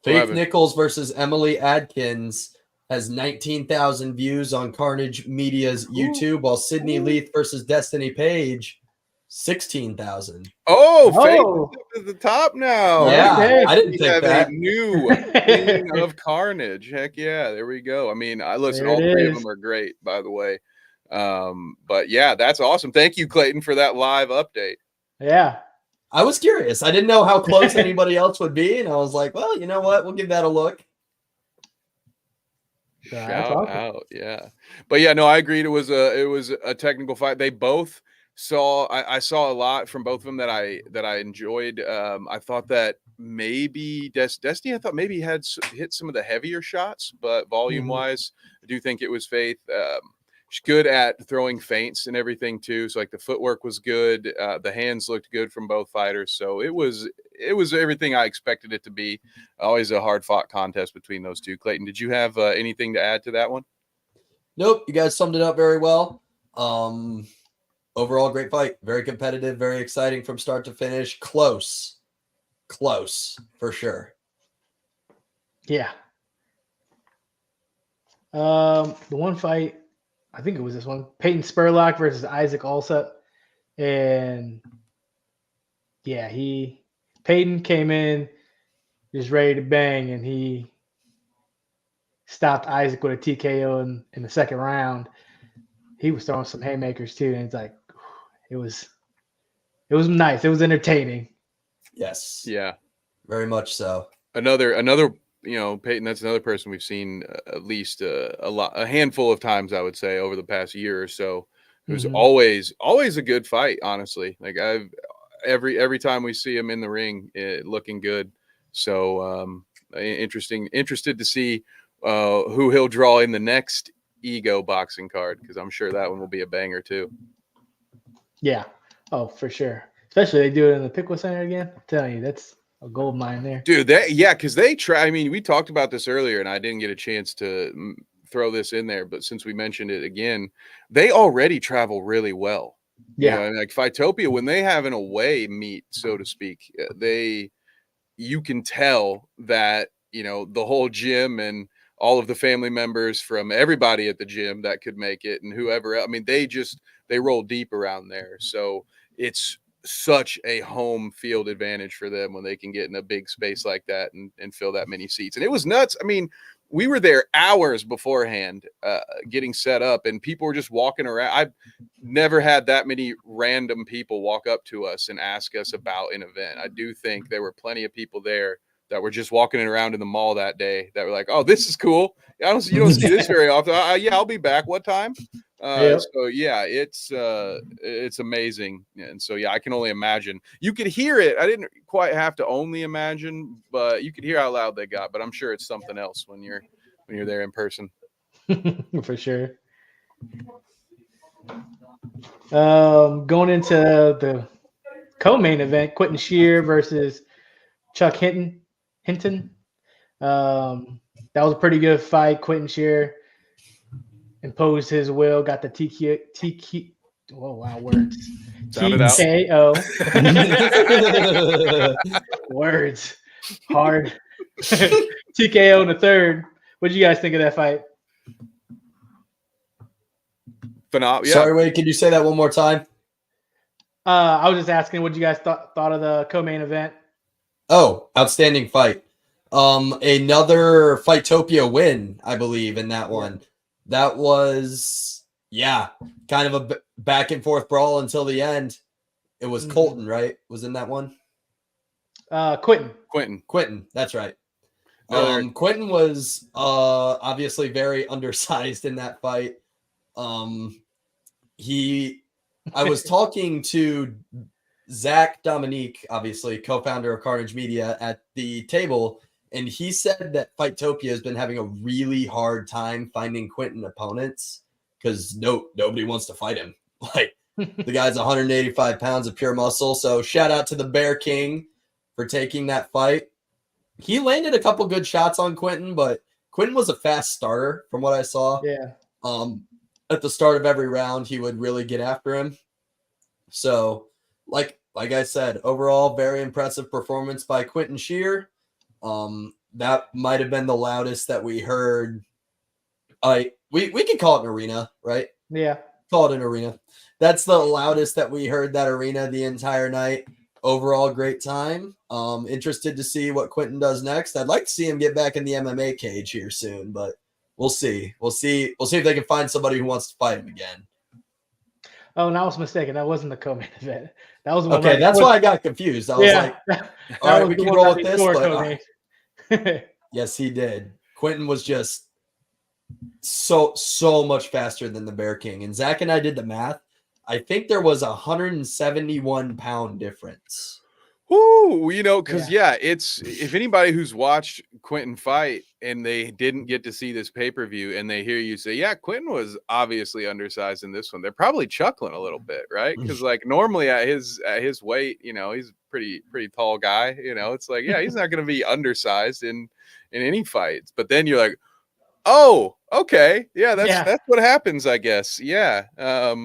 Faith Nichols versus Emily Adkins has 19,000 views on Carnage Media's YouTube, while Sydney Leith versus Destiny Page, 16,000. Faith is at the top now. Yeah, okay. I didn't think that. A new queen of Carnage. Heck yeah, there we go. I mean, listen, all three of them are great, by the way. But yeah, that's awesome. Thank you, Clayton, for that live update. Yeah. I was curious. I didn't know how close anybody else would be, and I was like, well, you know what? We'll give that a look. So that's Shout awesome. out, yeah. But yeah, no, I agreed. It was a technical fight. They both saw. I saw a lot from both of them that I enjoyed. I thought that maybe Destiny. I thought maybe had hit some of the heavier shots, but volume wise, I do think it was Faith. She's good at throwing feints and everything too. So like the footwork was good. The hands looked good from both fighters. So it was everything I expected it to be. Always a hard fought contest between those two. Clayton, did you have anything to add to that one? Nope, you guys summed it up very well. Overall, great fight. Very competitive, very exciting from start to finish. Close for sure. Yeah. The one fight, I think it was this one, Peyton Spurlock versus Isaac Alsop. And yeah, Peyton came in just ready to bang, and he stopped Isaac with a TKO in the second round. He was throwing some haymakers too, and it's like it was nice. It was entertaining. Yes. Yeah. Very much so. Another Peyton, that's another person we've seen at least a handful of times, I would say, over the past year or so. It was always a good fight, honestly. Like every time we see him in the ring, looking good. So interested to see who he'll draw in the next Ego boxing card, because I'm sure that one will be a banger too. Yeah. Oh, for sure. Especially they do it in the Pickle Center again. I'm telling you, that's a gold mine there. Dude, because they try. I mean, we talked about this earlier, and I didn't get a chance to throw this in there, but since we mentioned it again, they already travel really well. Yeah. And like Fightopia, when they have an away meet, so to speak, you can tell that, the whole gym and all of the family members from everybody at the gym that could make it and whoever, I mean, they roll deep around there. So it's such a home field advantage for them when they can get in a big space like that and fill that many seats. And it was nuts. I mean, we were there hours beforehand getting set up, and people were just walking around. I've never had that many random people walk up to us and ask us about an event. I do think there were plenty of people there that were just walking around in the mall that day that were like, "Oh, this is cool. You don't see this very often. Yeah, I'll be back. What time?" So yeah, it's amazing. And so, yeah, I can only imagine. You could hear it. I didn't quite have to only imagine, but you could hear how loud they got, but I'm sure it's something else when you're there in person. For sure. Going into the co-main event, Quentin Shear versus Chuck Hinton. That was a pretty good fight. Quentin Shear imposed his will, got the TKO. Oh wow, words. TKO. Words. Hard. TKO in the third. What did you guys think of that fight? Phenomenal. Yeah. Sorry, wait, can you say that one more time? I was just asking what you guys thought of the co-main event. Oh, outstanding fight. Another Fightopia win, I believe, in that one. That was, kind of a back and forth brawl until the end. It was Colton, right? Was in that one? Quentin. That's right. Quentin was obviously very undersized in that fight. I was talking to Zach Dominique, obviously co-founder of Carnage Media, at the table, and he said that Fightopia has been having a really hard time finding Quentin opponents because nobody wants to fight him. Like, the guy's 185 pounds of pure muscle. So shout out to the Bear King for taking that fight. He landed a couple good shots on Quentin, but Quentin was a fast starter from what I saw. Yeah. At the start of every round, he would really get after him. So, like I said, overall, very impressive performance by Quentin Shear. That might have been the loudest that we heard. We can call it an arena, right? Yeah. Call it an arena. That's the loudest that we heard that arena the entire night. Overall, great time. Interested to see what Quentin does next. I'd like to see him get back in the MMA cage here soon, but we'll see. We'll see if they can find somebody who wants to fight him again. Oh, and I was mistaken. That wasn't the co-main event. That was the one. Okay, that's why I got confused. I was like, all right, we can roll with this. But, yes, he did. Quentin was just so much faster than the Bear King. And Zach and I did the math. I think there was 171-pound difference. Whoo, because it's if anybody who's watched Quentin fight and they didn't get to see this pay-per-view and they hear you say, yeah, Quentin was obviously undersized in this one, they're probably chuckling a little bit, right? Because like normally at his weight, he's a pretty tall guy. It's like, yeah, he's not gonna be undersized in any fights. But then you're like, oh, okay. Yeah, that's what happens, I guess. Yeah.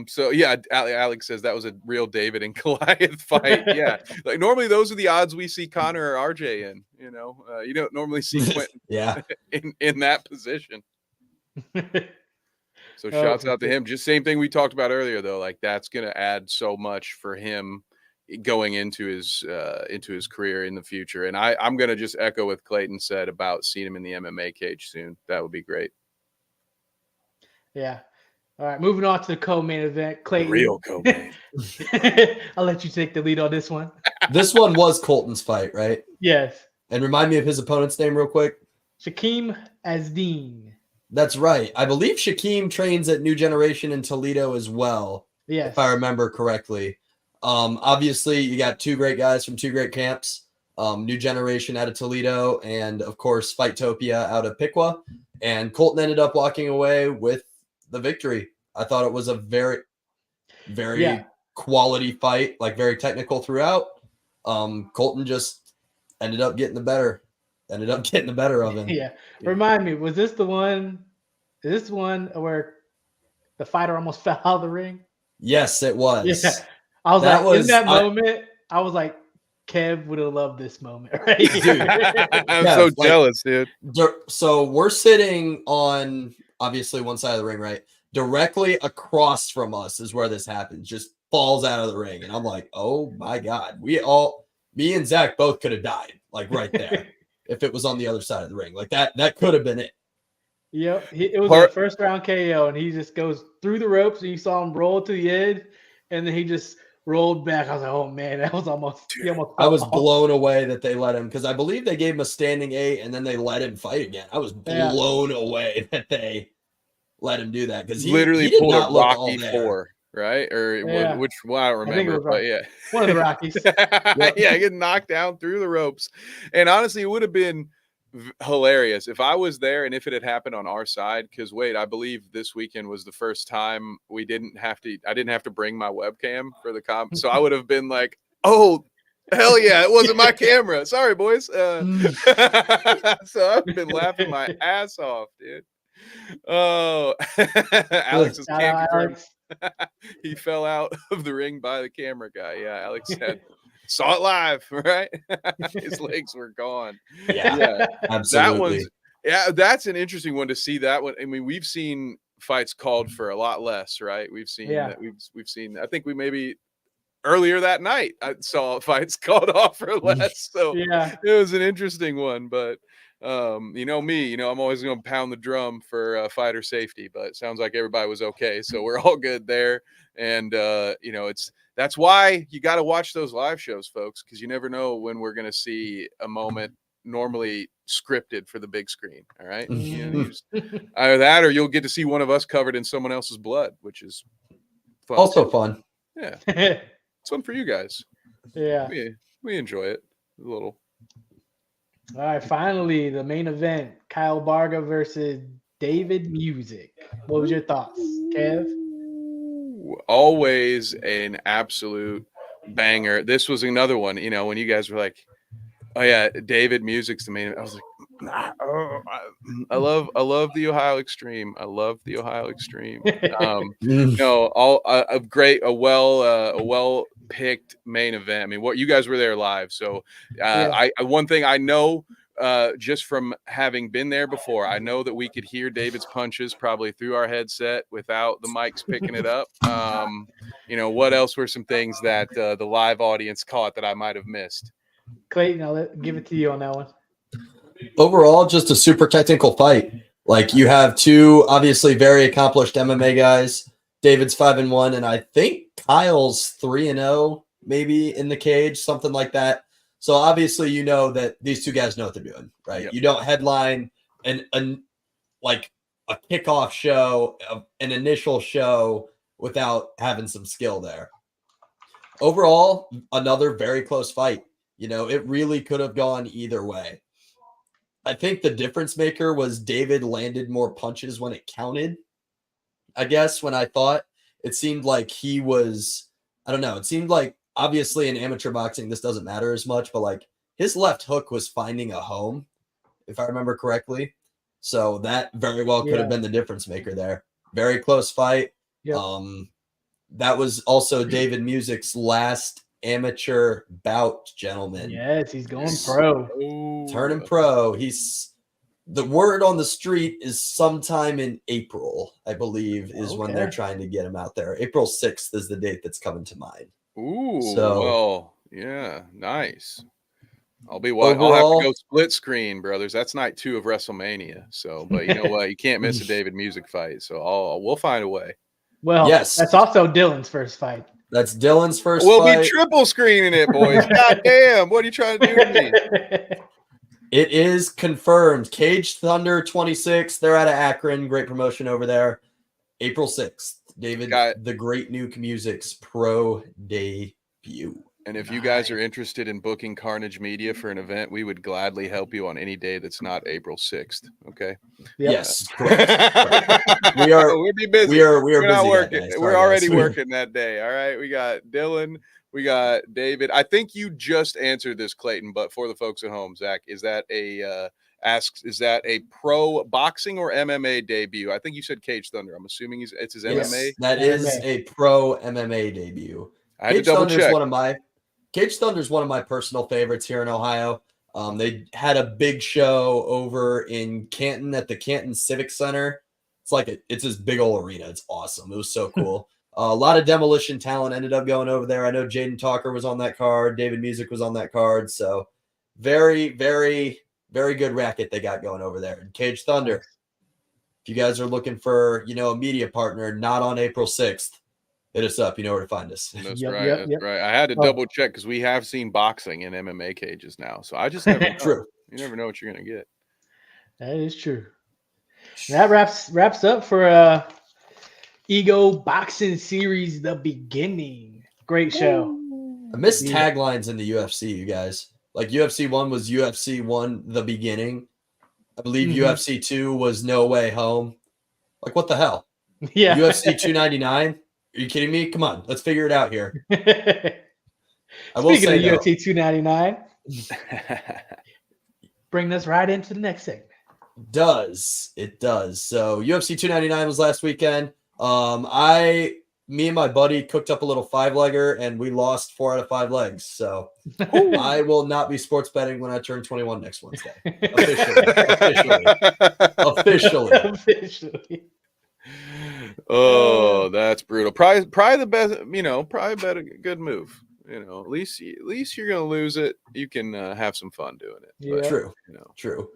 So yeah, Alex says that was a real David and Goliath fight. Yeah. Like normally those are the odds we see Connor or RJ in, you don't normally see Quentin in that position. So shouts out to him. Just same thing we talked about earlier though. Like that's gonna add so much for him going into his career in the future. And I'm going to just echo what Clayton said about seeing him in the MMA cage soon. That would be great. Yeah. All right. Moving on to the co-main event. Clayton. Real co-main. I'll let you take the lead on this one. This one was Colton's fight, right? Yes. And remind me of his opponent's name real quick. Shaquem Azdean. That's right. I believe Shaquem trains at New Generation in Toledo as well. Yes. If I remember correctly. Obviously, you got two great guys from two great camps, New Generation out of Toledo, and of course, Fightopia out of Piqua. And Colton ended up walking away with the victory. I thought it was a very, very quality fight, like very technical throughout. Colton just ended up getting the better of him. Yeah. Remind me, was this the one? Is this one where the fighter almost fell out of the ring? Yes, it was. Yeah. I was in that moment, I was like, Kev would have loved this moment, right? Dude, I'm so jealous, dude. So we're sitting on obviously one side of the ring, right? Directly across from us is where this happens. Just falls out of the ring. And I'm like, oh my God. Me and Zach both could have died, like right there, if it was on the other side of the ring. Like that could have been it. Yep. It was a first round KO, and he just goes through the ropes, and you saw him roll to the end, and then he just rolled back. I was like, oh man, that was almost. I was blown away that they let him, because I believe they gave him a standing 8 and then they let him fight again. I was blown away that they let him do that, because he literally he pulled a look Rocky 4, right? Or which one I don't remember, but one of the Rockies. Yeah, getting knocked down through the ropes. And honestly, it would have been hilarious if I was there and if it had happened on our side, because I believe this weekend was the first time I didn't have to bring my webcam for the comp, so I would have been like, oh hell yeah, it wasn't my camera, sorry boys. So I've been laughing my ass off, dude. Oh, Alex is confirmed. He fell out of the ring by the camera guy. Yeah, Alex said saw it live, right? His legs were gone. Yeah, absolutely. That's an interesting one to see. That one. I mean, we've seen fights called for a lot less, right? We've seen that. We've seen. I think we maybe earlier that night I saw fights called off for less. So it was an interesting one. But me, I'm always going to pound the drum for fighter safety. But it sounds like everybody was okay, so we're all good there. And that's why you got to watch those live shows, folks, because you never know when we're going to see a moment normally scripted for the big screen. All right. Either that or you'll get to see one of us covered in someone else's blood, which is fun. Also fun. Yeah. It's fun for you guys. Yeah. We enjoy it a little. All right. Finally, the main event, Kyle Barga versus David Music. What was your thoughts, Kev? Always an absolute banger. This was another one, when you guys were like, oh yeah, David Music's the main. I was like, I love the Ohio Extreme. I love the Ohio Extreme. A well picked main event. I mean, what you guys were there live, so one thing I know. Just from having been there before, I know that we could hear David's punches probably through our headset without the mics picking it up. What else were some things that the live audience caught that I might have missed? Clayton, I'll give it to you on that one. Overall, just a super technical fight. Like, you have two obviously very accomplished MMA guys. David's 5-1, and I think Kyle's 3-0, maybe in the cage, something like that. So obviously, that these two guys know what they're doing, right? Yep. You don't headline and like a kickoff show, an initial show without having some skill there. Overall, another very close fight. It really could have gone either way. I think the difference maker was David landed more punches when it counted. I guess when I thought it seemed like he was, I don't know, it seemed like obviously in amateur boxing, this doesn't matter as much, but like his left hook was finding a home, if I remember correctly. So that very well could have been the difference maker there. Very close fight. Yep. That was also David Music's last amateur bout, gentlemen. Yes, he's going pro. Turning pro. The word on the street is sometime in April, I believe, is when they're trying to get him out there. April 6th is the date that's coming to mind. Ooh, so, well, yeah, nice. I'll have to go split screen, brothers. That's night 2 of WrestleMania. So, but you know what? You can't miss a David Music fight. So we'll find a way. Well, yes, that's also Dylan's first fight. That's Dylan's first fight. We'll be triple screening it, boys. God damn. What are you trying to do to me? It is confirmed. Cage Thunder 26. They're out of Akron. Great promotion over there. April 6th. David, the Great Nuke Music's pro debut. And if you guys are interested in booking Carnage Media for an event, we would gladly help you on any day that's not April 6th. Okay. Yep. Yes. We'll be busy. We're not busy working. We're already working that day. All right. We got Dylan. We got David. I think you just answered this, Clayton, but for the folks at home, Zach, is that a pro boxing or MMA debut? I think you said Cage Thunder. I'm assuming it's his MMA. That is a pro MMA debut. I had to double check. Cage Thunder is one of my personal favorites here in Ohio. They had a big show over in Canton at the Canton Civic Center. It's this big old arena. It's awesome. It was so cool. A lot of Demolition talent ended up going over there. I know Jaden Talker was on that card. David Music was on that card. So very, very, very good racket they got going over there. And Cage Thunder, if you guys are looking for, a media partner, not on April 6th, hit us up. You know where to find us. That's right. That's right. I had to double check because we have seen boxing in MMA cages now. So I just never know. True. You never know what you're going to get. That is true. That wraps up for Ego Boxing Series, The Beginning. Great show. I miss taglines in the UFC, you guys. Like UFC 1 was UFC 1, The Beginning. I believe UFC 2 was No Way Home. Like, what the hell? Yeah. UFC 299? Are you kidding me? Come on, let's figure it out here. I will say UFC 299. Bring us right into the next segment. It does. So UFC 299 was last weekend. Me and my buddy cooked up a little 5-legger and we lost 4 out of 5 legs. So I will not be sports betting when I turn 21 next Wednesday. Officially. Oh, that's brutal. Probably the best, probably a good move. At least you're gonna lose it. You can have some fun doing it. Yeah. But, true.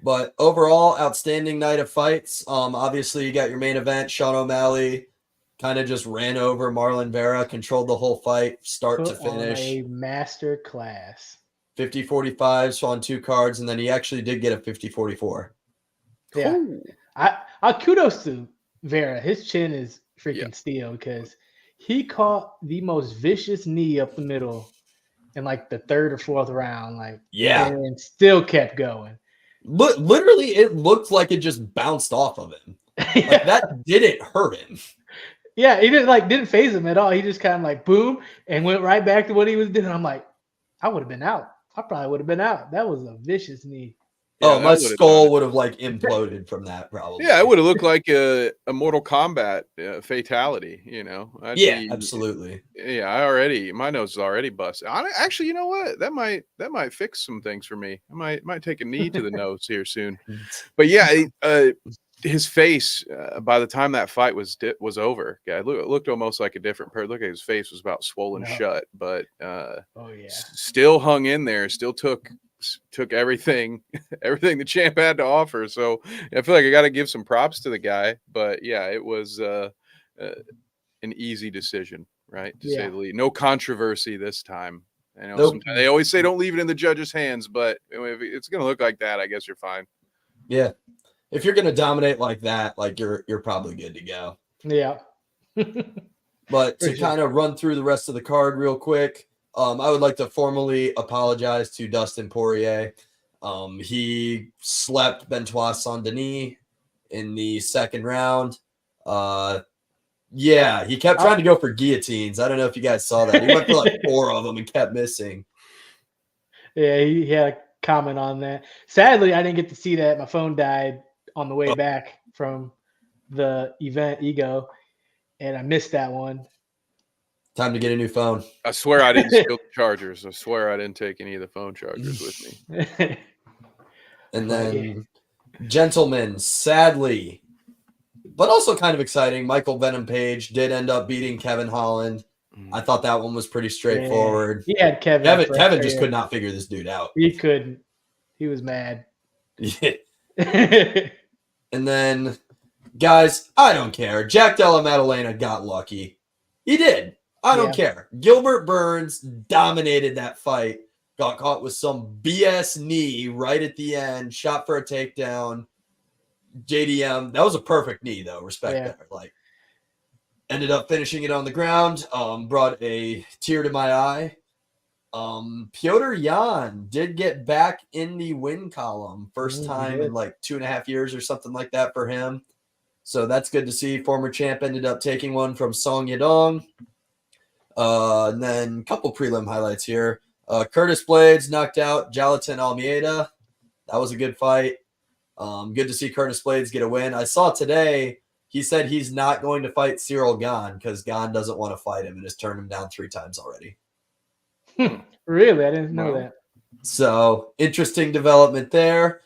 But overall, outstanding night of fights. Obviously you got your main event, Sean O'Malley kind of just ran over Marlon Vera, controlled the whole fight, start to finish. A master class. 50-45s on 2 cards, and then he actually did get a 50-44. Yeah. I kudos to Vera. His chin is freaking steel because he caught the most vicious knee up the middle in like the 3rd or 4th round. And still kept going. Literally, it looked like it just bounced off of him. That didn't hurt him. Yeah, he didn't phase him at all. He just kind of boom and went right back to what he was doing. I'm like, I would have been out. I probably would have been out. That was a vicious knee. Yeah, my skull would have imploded from that probably. Yeah, it would have looked like a Mortal Kombat fatality, Absolutely. Yeah, my nose is already busted. Actually, you know what? That might fix some things for me. I might take a knee to the nose here soon. But yeah, his face by the time that fight was over, it looked almost like a different person. Look at his face was about swollen shut, but still hung in there. Still took everything the champ had to offer. So I feel like I got to give some props to the guy. But yeah, it was an easy decision, right? To say the least. No controversy this time. I know sometimes they always say don't leave it in the judge's hands, but if it's going to look like that, I guess you're fine. Yeah. if you're gonna dominate like that, like you're probably good to go. Yeah. But For to sure. kind of run through the rest of the card real quick, I would like to formally apologize to Dustin Poirier. He slept Bentois Saint-Denis in the second round. Yeah, he kept trying to go for guillotines. I don't know if you guys saw that. He went for like 4 of them and kept missing. Yeah, he had a comment on that. Sadly, I didn't get to see that. My phone died on the way back from the event Ego, and I missed that one. Time to get a new phone. I swear I didn't steal the chargers. I swear I didn't take any of the phone chargers with me. And then, gentlemen, sadly, but also kind of exciting, Michael Venom Page did end up beating Kevin Holland. I thought that one was pretty straightforward. He had Kevin. Kevin just could not figure this dude out. He couldn't. He was mad. And then, guys, I don't care. Jack Della Maddalena got lucky. He did. I don't care. Gilbert Burns dominated that fight. Got caught with some BS knee right at the end. Shot for a takedown. JDM. That was a perfect knee, though. Respect there. Like, ended up finishing it on the ground. Brought a tear to my eye. Piotr Jan did get back in the win column. First time in like 2.5 years or something like that for him. So that's good to see. Former champ ended up taking one from Song Yadong. And then a couple prelim highlights here. Curtis Blades knocked out Jalatin Almeida. That was a good fight. Good to see Curtis Blades get a win. I saw today he said he's not going to fight Cyril Gane because Gane doesn't want to fight him and has turned him down 3 times already. Really? I didn't know that. So interesting development there.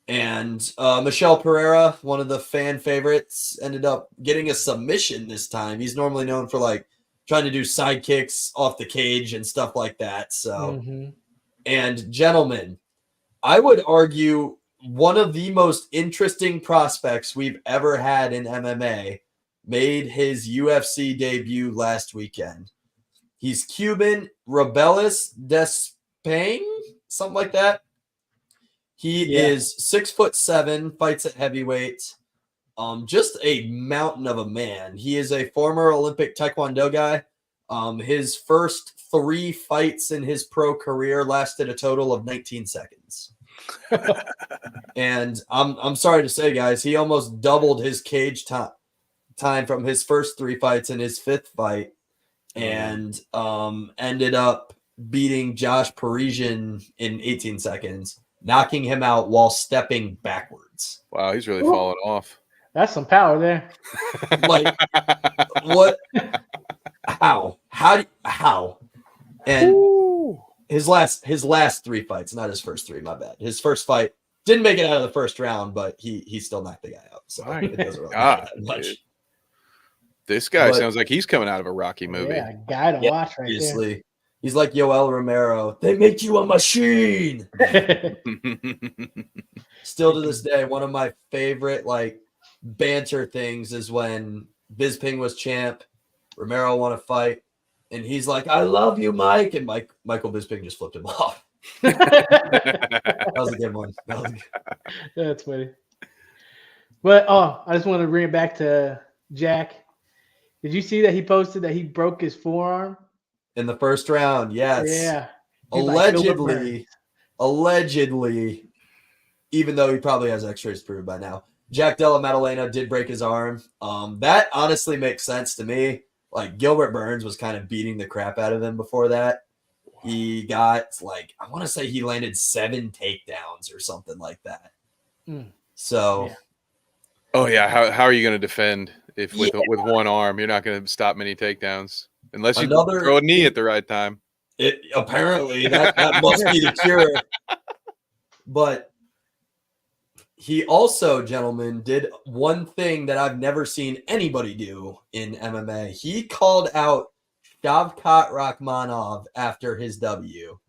And Michel Pereira, one of the fan favorites, ended up getting a submission this time. He's normally known for like trying to do side kicks off the cage and stuff like that. So, and gentlemen, I would argue one of the most interesting prospects we've ever had in MMA made his UFC debut last weekend. He's Cuban, Rebelis Despang, something like that. He is 6'7", fights at heavyweight. Just a mountain of a man. He is a former Olympic Taekwondo guy. His first 3 fights in his pro career lasted a total of 19 seconds. And I'm sorry to say, guys, he almost doubled his cage time from his first 3 fights in his 5th fight, and ended up beating Josh Parisian in 18 seconds, knocking him out while stepping backwards. Wow, he's really fallen off. That's some power there. Like, what? How? And his last 3 fights, not his first 3, my bad. His first fight didn't make it out of the first round, but he still knocked the guy out. So it doesn't really matter that much. Dude. This guy sounds like he's coming out of a Rocky movie. Yeah, guy to watch right there. He's like Yoel Romero. They make you a machine. Still to this day, one of my favorite like banter things is when Bisping was champ, Romero won a fight, and he's like, "I love you, Mike," and Michael Bisping just flipped him off. That was a good one. That's funny. But I just want to bring it back to Jack. Did you see that he posted that he broke his forearm in the first round? Yes. Yeah. Allegedly, even though he probably has X-rays to prove by now, Jack Della Maddalena did break his arm. That honestly makes sense to me. Like, Gilbert Burns was kind of beating the crap out of him before that. He got, like, I want to say he landed 7 takedowns or something like that. So. Yeah. Oh, yeah. How are you going to defend if with one arm? You're not going to stop many takedowns unless you throw a knee at the right time. Apparently, that must be the cure. But he also, gentlemen, did one thing that I've never seen anybody do in MMA. He called out Shavkat Rakhmonov after his W.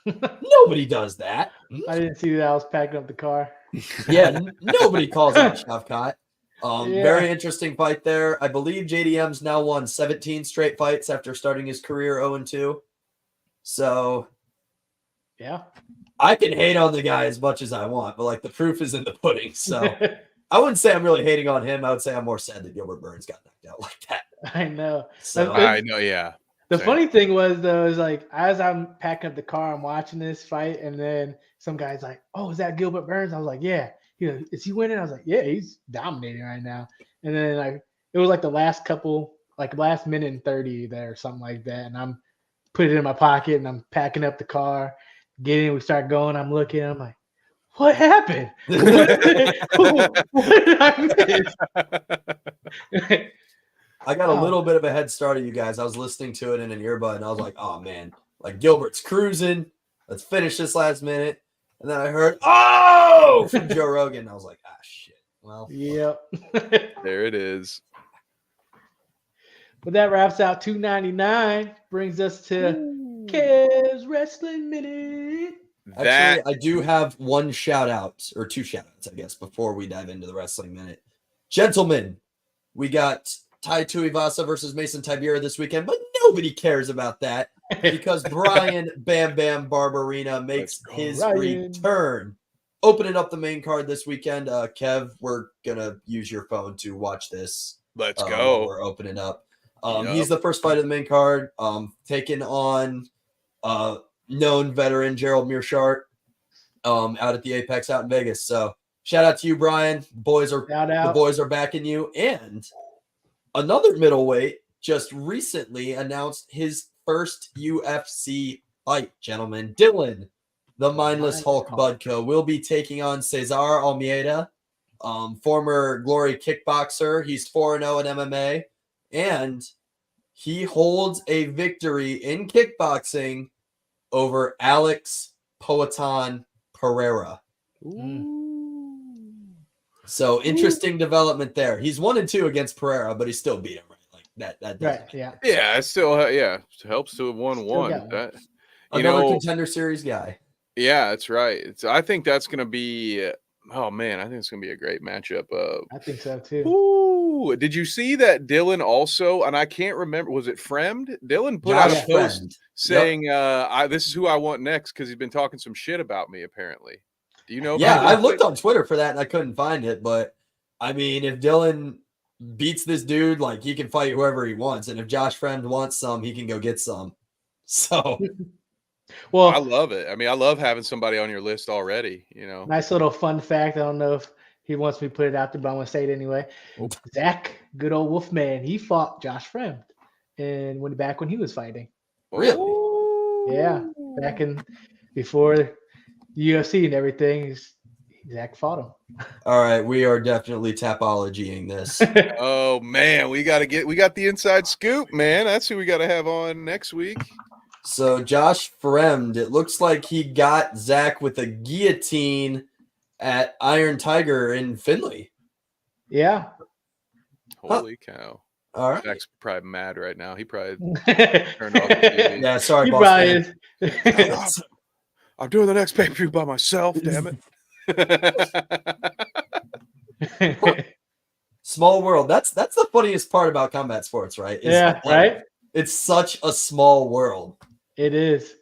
Nobody does that. I didn't see that. I was packing up the car. Yeah, nobody calls out Shavkat. Very interesting fight there. I believe JDM's now won 17 straight fights after starting his career 0-2. So Yeah. I can hate on the guy as much as I want, but like the proof is in the pudding. So I wouldn't say I'm really hating on him. I would say I'm more sad that Gilbert Burns got knocked out like that. I know. So I know, yeah. The Same. funny thing was though, is like as I'm packing up the car, I'm watching this fight, and then some guy's like, "Oh, is that Gilbert Burns?" I was like, "Yeah." He goes, "Is he winning?" I was like, "Yeah, he's dominating right now." And then like it was like the last couple, like last minute and 30 there, or something like that. And I'm putting it in my pocket, and I'm packing up the car, getting. We start going. I'm looking. I'm like, "What happened? What did I miss?" I got a little bit of a head start of you guys. I was listening to it in an earbud, and I was like, "Oh man, like Gilbert's cruising. Let's finish this last minute." And then I heard, "Oh!" from Joe Rogan. I was like, "Ah, shit." Well, Yep. There it is. But that wraps out 299. Brings us to Kev's Wrestling Minute. actually, I do have one shout out, or two shout outs, I guess, before we dive into the Wrestling Minute. Gentlemen, we got Tai Tuivasa versus Mason Tibera this weekend, but nobody cares about that because Brian Bam Bam Barberina makes his return, opening up the main card this weekend. Kev, we're gonna use your phone to watch this. Let's while go. we're opening up. He's the first fight of the main card, taking on known veteran Gerald Mearshart out at the Apex out in Vegas. So shout out to you, Brian. The boys are backing you. And another middleweight just recently announced his first UFC fight, gentlemen. Dylan, the Mindless Hulk Budko, will be taking on Cesar Almeida, former Glory kickboxer. He's 4-0 in MMA, and he holds a victory in kickboxing over Alex Poatan Pereira. So interesting development there. He's 1-2 against Pereira, but he still beat him, right? Like that Right, yeah. Yeah, it still helps to have won one. Another Contender Series guy. Yeah, that's right. I think that's gonna be oh man, I think it's gonna be a great matchup. I think so too. Ooh, did you see that Dylan also, and I can't remember, was it Fremd? Dylan put out a post saying this is who I want next because he's been talking some shit about me, apparently. Do you know about I looked on Twitter for that and I couldn't find it, but I mean, if Dylan beats this dude, like he can fight whoever he wants, and if Josh Fremd wants some, he can go get some. So well, I love it. I mean, I love having somebody on your list already, you know. Nice little fun fact. I don't know if he wants me to put it out there, but I want to say it anyway. Zach, good old Wolfman, he fought Josh Fremd and went back when he was fighting. Really? Yeah. Back in before UFC and everything, Zach fought him. All right, we are definitely tapologying this. Oh man, we got the inside scoop, man. That's who we got to have on next week. So Josh Fremd, it looks like he got Zach with a guillotine at Iron Tiger in Finley. Yeah. Holy cow. All right. Zach's probably mad right now. He probably turned off the TV. Yeah, sorry, he boss probably man. is. I'm doing the next pay-per-view by myself, damn it. Small world. That's the funniest part about combat sports, right? Right? It's such a small world. It is.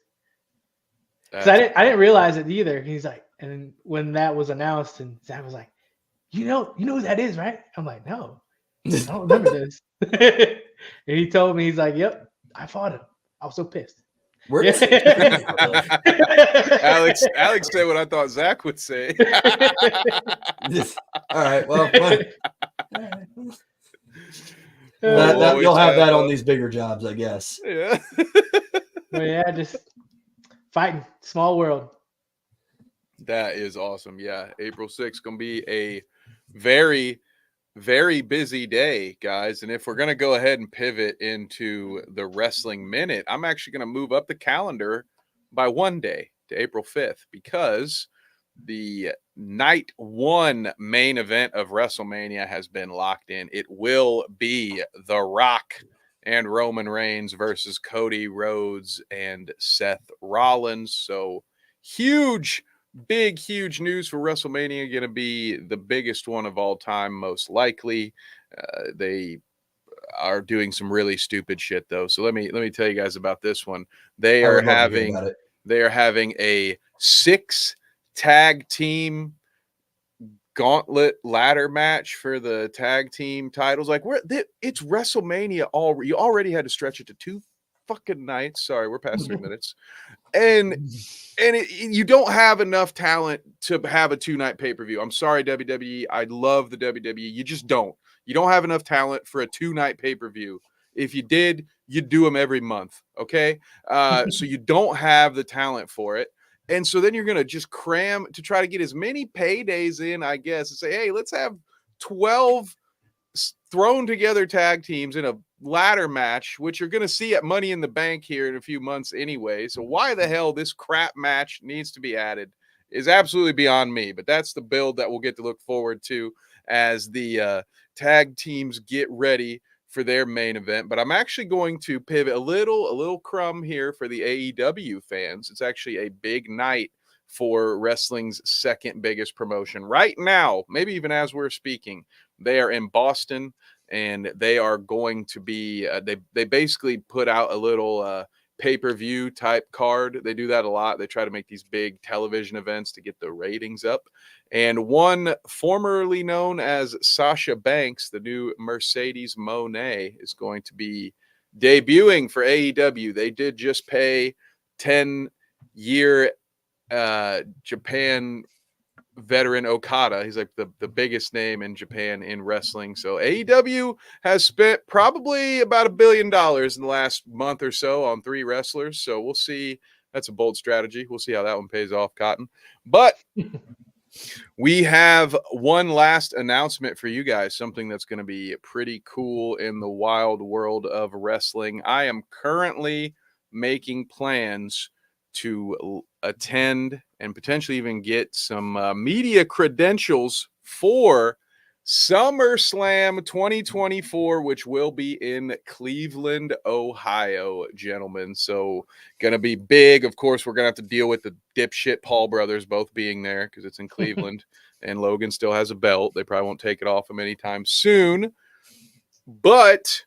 Because I didn't realize it either. He's like, and when that was announced, and Zach was like, you know who that is, right? I'm like, no, I don't remember this. And he told me, he's like, yep, I fought him. I was so pissed. Alex said what I thought Zach would say. All right, well, you'll have that on these bigger jobs, I guess. Yeah. But yeah, just fighting. Small world. That is awesome. Yeah, April 6th gonna be a very, very busy day, guys. And if we're gonna go ahead and pivot into the Wrestling Minute, I'm actually gonna move up the calendar by one day to April 5th because the night one main event of WrestleMania has been locked in. It will be The Rock and Roman Reigns versus Cody Rhodes and Seth Rollins. So huge news for WrestleMania. Going to be the biggest one of all time, most likely. They are doing some really stupid shit though. So let me tell you guys about this one. They are having They are having a 6 tag team gauntlet ladder match for the tag team titles. Like it's WrestleMania already. You already had to stretch it to 2 fucking nights. Sorry, we're past 3 minutes. And you don't have enough talent to have a 2-night pay-per-view. I'm sorry, WWE. I love the WWE. You just don't. You don't have enough talent for a 2-night pay-per-view. If you did, you'd do them every month. Okay. So you don't have the talent for it. And so then you're going to just cram to try to get as many paydays in, I guess, and say, hey, let's have 12 thrown together tag teams in a ladder match, which you're going to see at Money in the Bank here in a few months anyway. So why the hell this crap match needs to be added is absolutely beyond me. But that's the build that we'll get to look forward to as the tag teams get ready for their main event. But I'm actually going to pivot a little crumb here for the AEW fans. It's actually a big night for wrestling's second biggest promotion right now, maybe even as we're speaking. They are in Boston, and they are going to be they basically put out a little pay-per-view type card. They do that a lot. They try to make these big television events to get the ratings up. And one formerly known as Sasha Banks, the new Mercedes Moné, is going to be debuting for AEW. They did just pay 10-year Japan veteran Okada. He's like the biggest name in Japan in wrestling. So AEW has spent probably about $1 billion in the last month or so on 3 wrestlers. So we'll see. That's a bold strategy. We'll see how that one pays off, Cotton. But we have one last announcement for you guys, something that's going to be pretty cool in the wild world of wrestling. I am currently making plans to attend and potentially even get some media credentials for SummerSlam 2024, which will be in Cleveland, Ohio, gentlemen. So going to be big. Of course, we're going to have to deal with the dipshit Paul brothers both being there because it's in Cleveland and Logan still has a belt. They probably won't take it off him anytime soon. But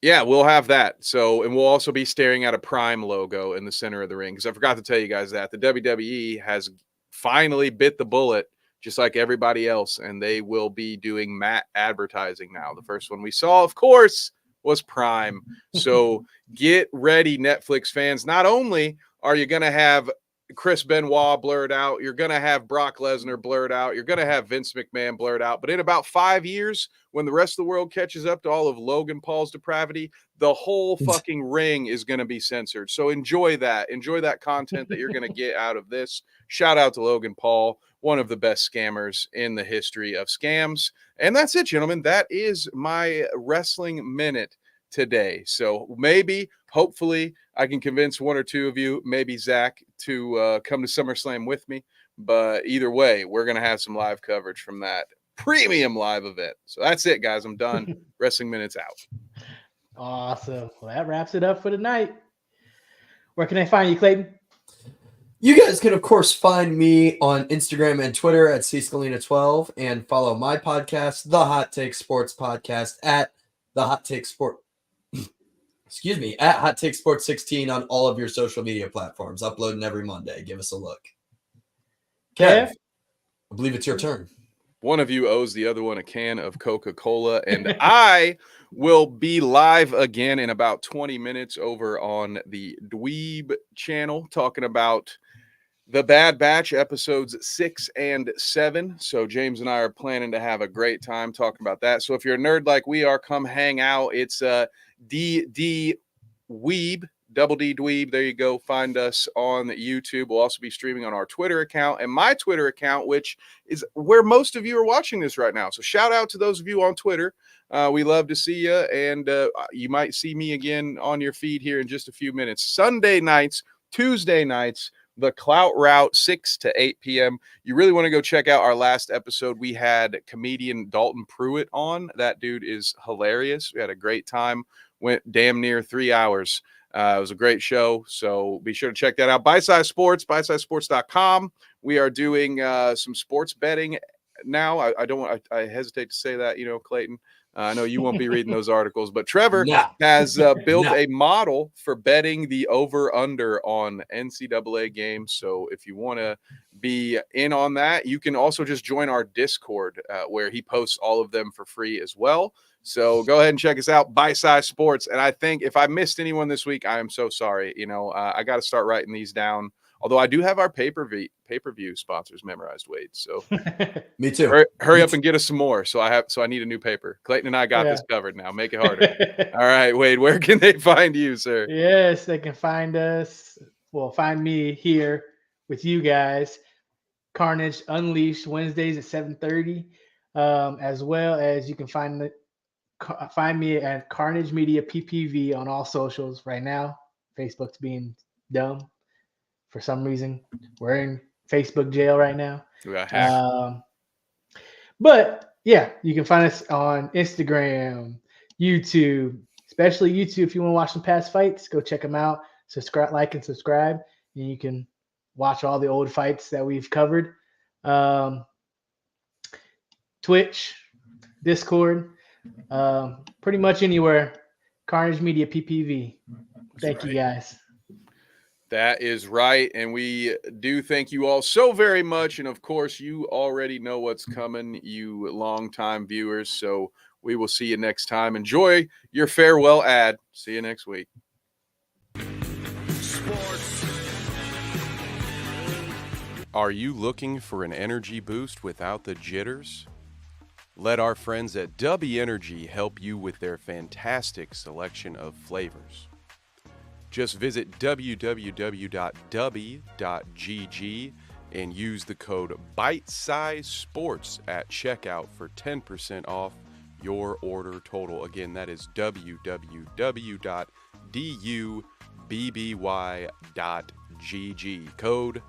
yeah, we'll have that. So, and we'll also be staring at a Prime logo in the center of the ring. Because I forgot to tell you guys that the WWE has finally bit the bullet, just like everybody else, and they will be doing matte advertising now. The first one we saw, of course, was Prime. So get ready, Netflix fans. Not only are you going to have Chris Benoit blurred out, you're going to have Brock Lesnar blurred out, you're going to have Vince McMahon blurred out, but in about 5 years, when the rest of the world catches up to all of Logan Paul's depravity, the whole fucking ring is going to be censored. So enjoy that content that you're going to get out of this. Shout out to Logan Paul, one of the best scammers in the history of scams. And that's it, gentlemen. That is my wrestling minute today. So maybe, hopefully, I can convince 1 or 2 of you, maybe Zach, to come to SummerSlam with me. But either way, we're going to have some live coverage from that premium live event. So that's it, guys. I'm done. Wrestling Minute's out. Awesome. Well, that wraps it up for tonight. Where can I find you, Clayton? You guys can, of course, find me on Instagram and Twitter at cscalina12 and follow my podcast, The Hot Take Sports Podcast, at The Hot Take Sport. Excuse me, at Hot Take Sports 16 on all of your social media platforms, uploading every Monday. Give us a look. Kev, I believe it's your turn. One of you owes the other one a can of Coca-Cola, and I will be live again in about 20 minutes over on the Dweeb channel talking about The Bad Batch episodes 6 and 7. So James and I are planning to have a great time talking about that. So if you're a nerd like we are, come hang out. It's DD Weeb, Double D Dweeb. There you go. Find us on YouTube. We'll also be streaming on our Twitter account and my Twitter account, which is where most of you are watching this right now. So shout out to those of you on Twitter. We love to see you, and you might see me again on your feed here in just a few minutes. Sunday nights, Tuesday nights, the Clout Route, 6 to 8 p.m. You really want to go check out our last episode. We had comedian Dalton Pruitt on. That dude is hilarious. We had a great time. Went damn near 3 hours. It was a great show, so be sure to check that out. Bite Size Sports, bitesizesports.com. We are doing some sports betting now. I hesitate to say that, Clayton. I know you won't be reading those articles, but Trevor No. has built No. a model for betting the over/under on NCAA games. So if you want to be in on that, you can also just join our Discord where he posts all of them for free as well. So go ahead and check us out, Bite Size Sports. And I think if I missed anyone this week, I am so sorry. I got to start writing these down. Although I do have our pay-per-view sponsors memorized, Wade. So Me too. hurry up and get us some more. So I need a new paper. Clayton and I got this covered now. Make it harder. All right, Wade, where can they find you, sir? Yes, they can find us. Well, find me here with you guys. Carnage Unleashed Wednesdays at 7:30, as well as you can find me at Carnage Media PPV on all socials. Right now, Facebook's being dumb for some reason. We're in Facebook jail right now. We got hacked. But yeah, you can find us on Instagram, YouTube, especially YouTube. If you want to watch some past fights, go check them out. Subscribe, like, and subscribe, and you can watch all the old fights that we've covered. Twitch, Discord, pretty much anywhere. Carnage Media PPV. Thank you guys. That is right. And we do thank you all so very much. And of course, you already know what's coming, you longtime viewers. So we will see you next time. Enjoy your farewell ad. See you next week. Are you looking for an energy boost without the jitters? Let our friends at Dubby Energy help you with their fantastic selection of flavors. Just visit www.dubby.gg and use the code BITESIZESPORTS at checkout for 10% off your order total. Again, that is www.dubby.gg. Code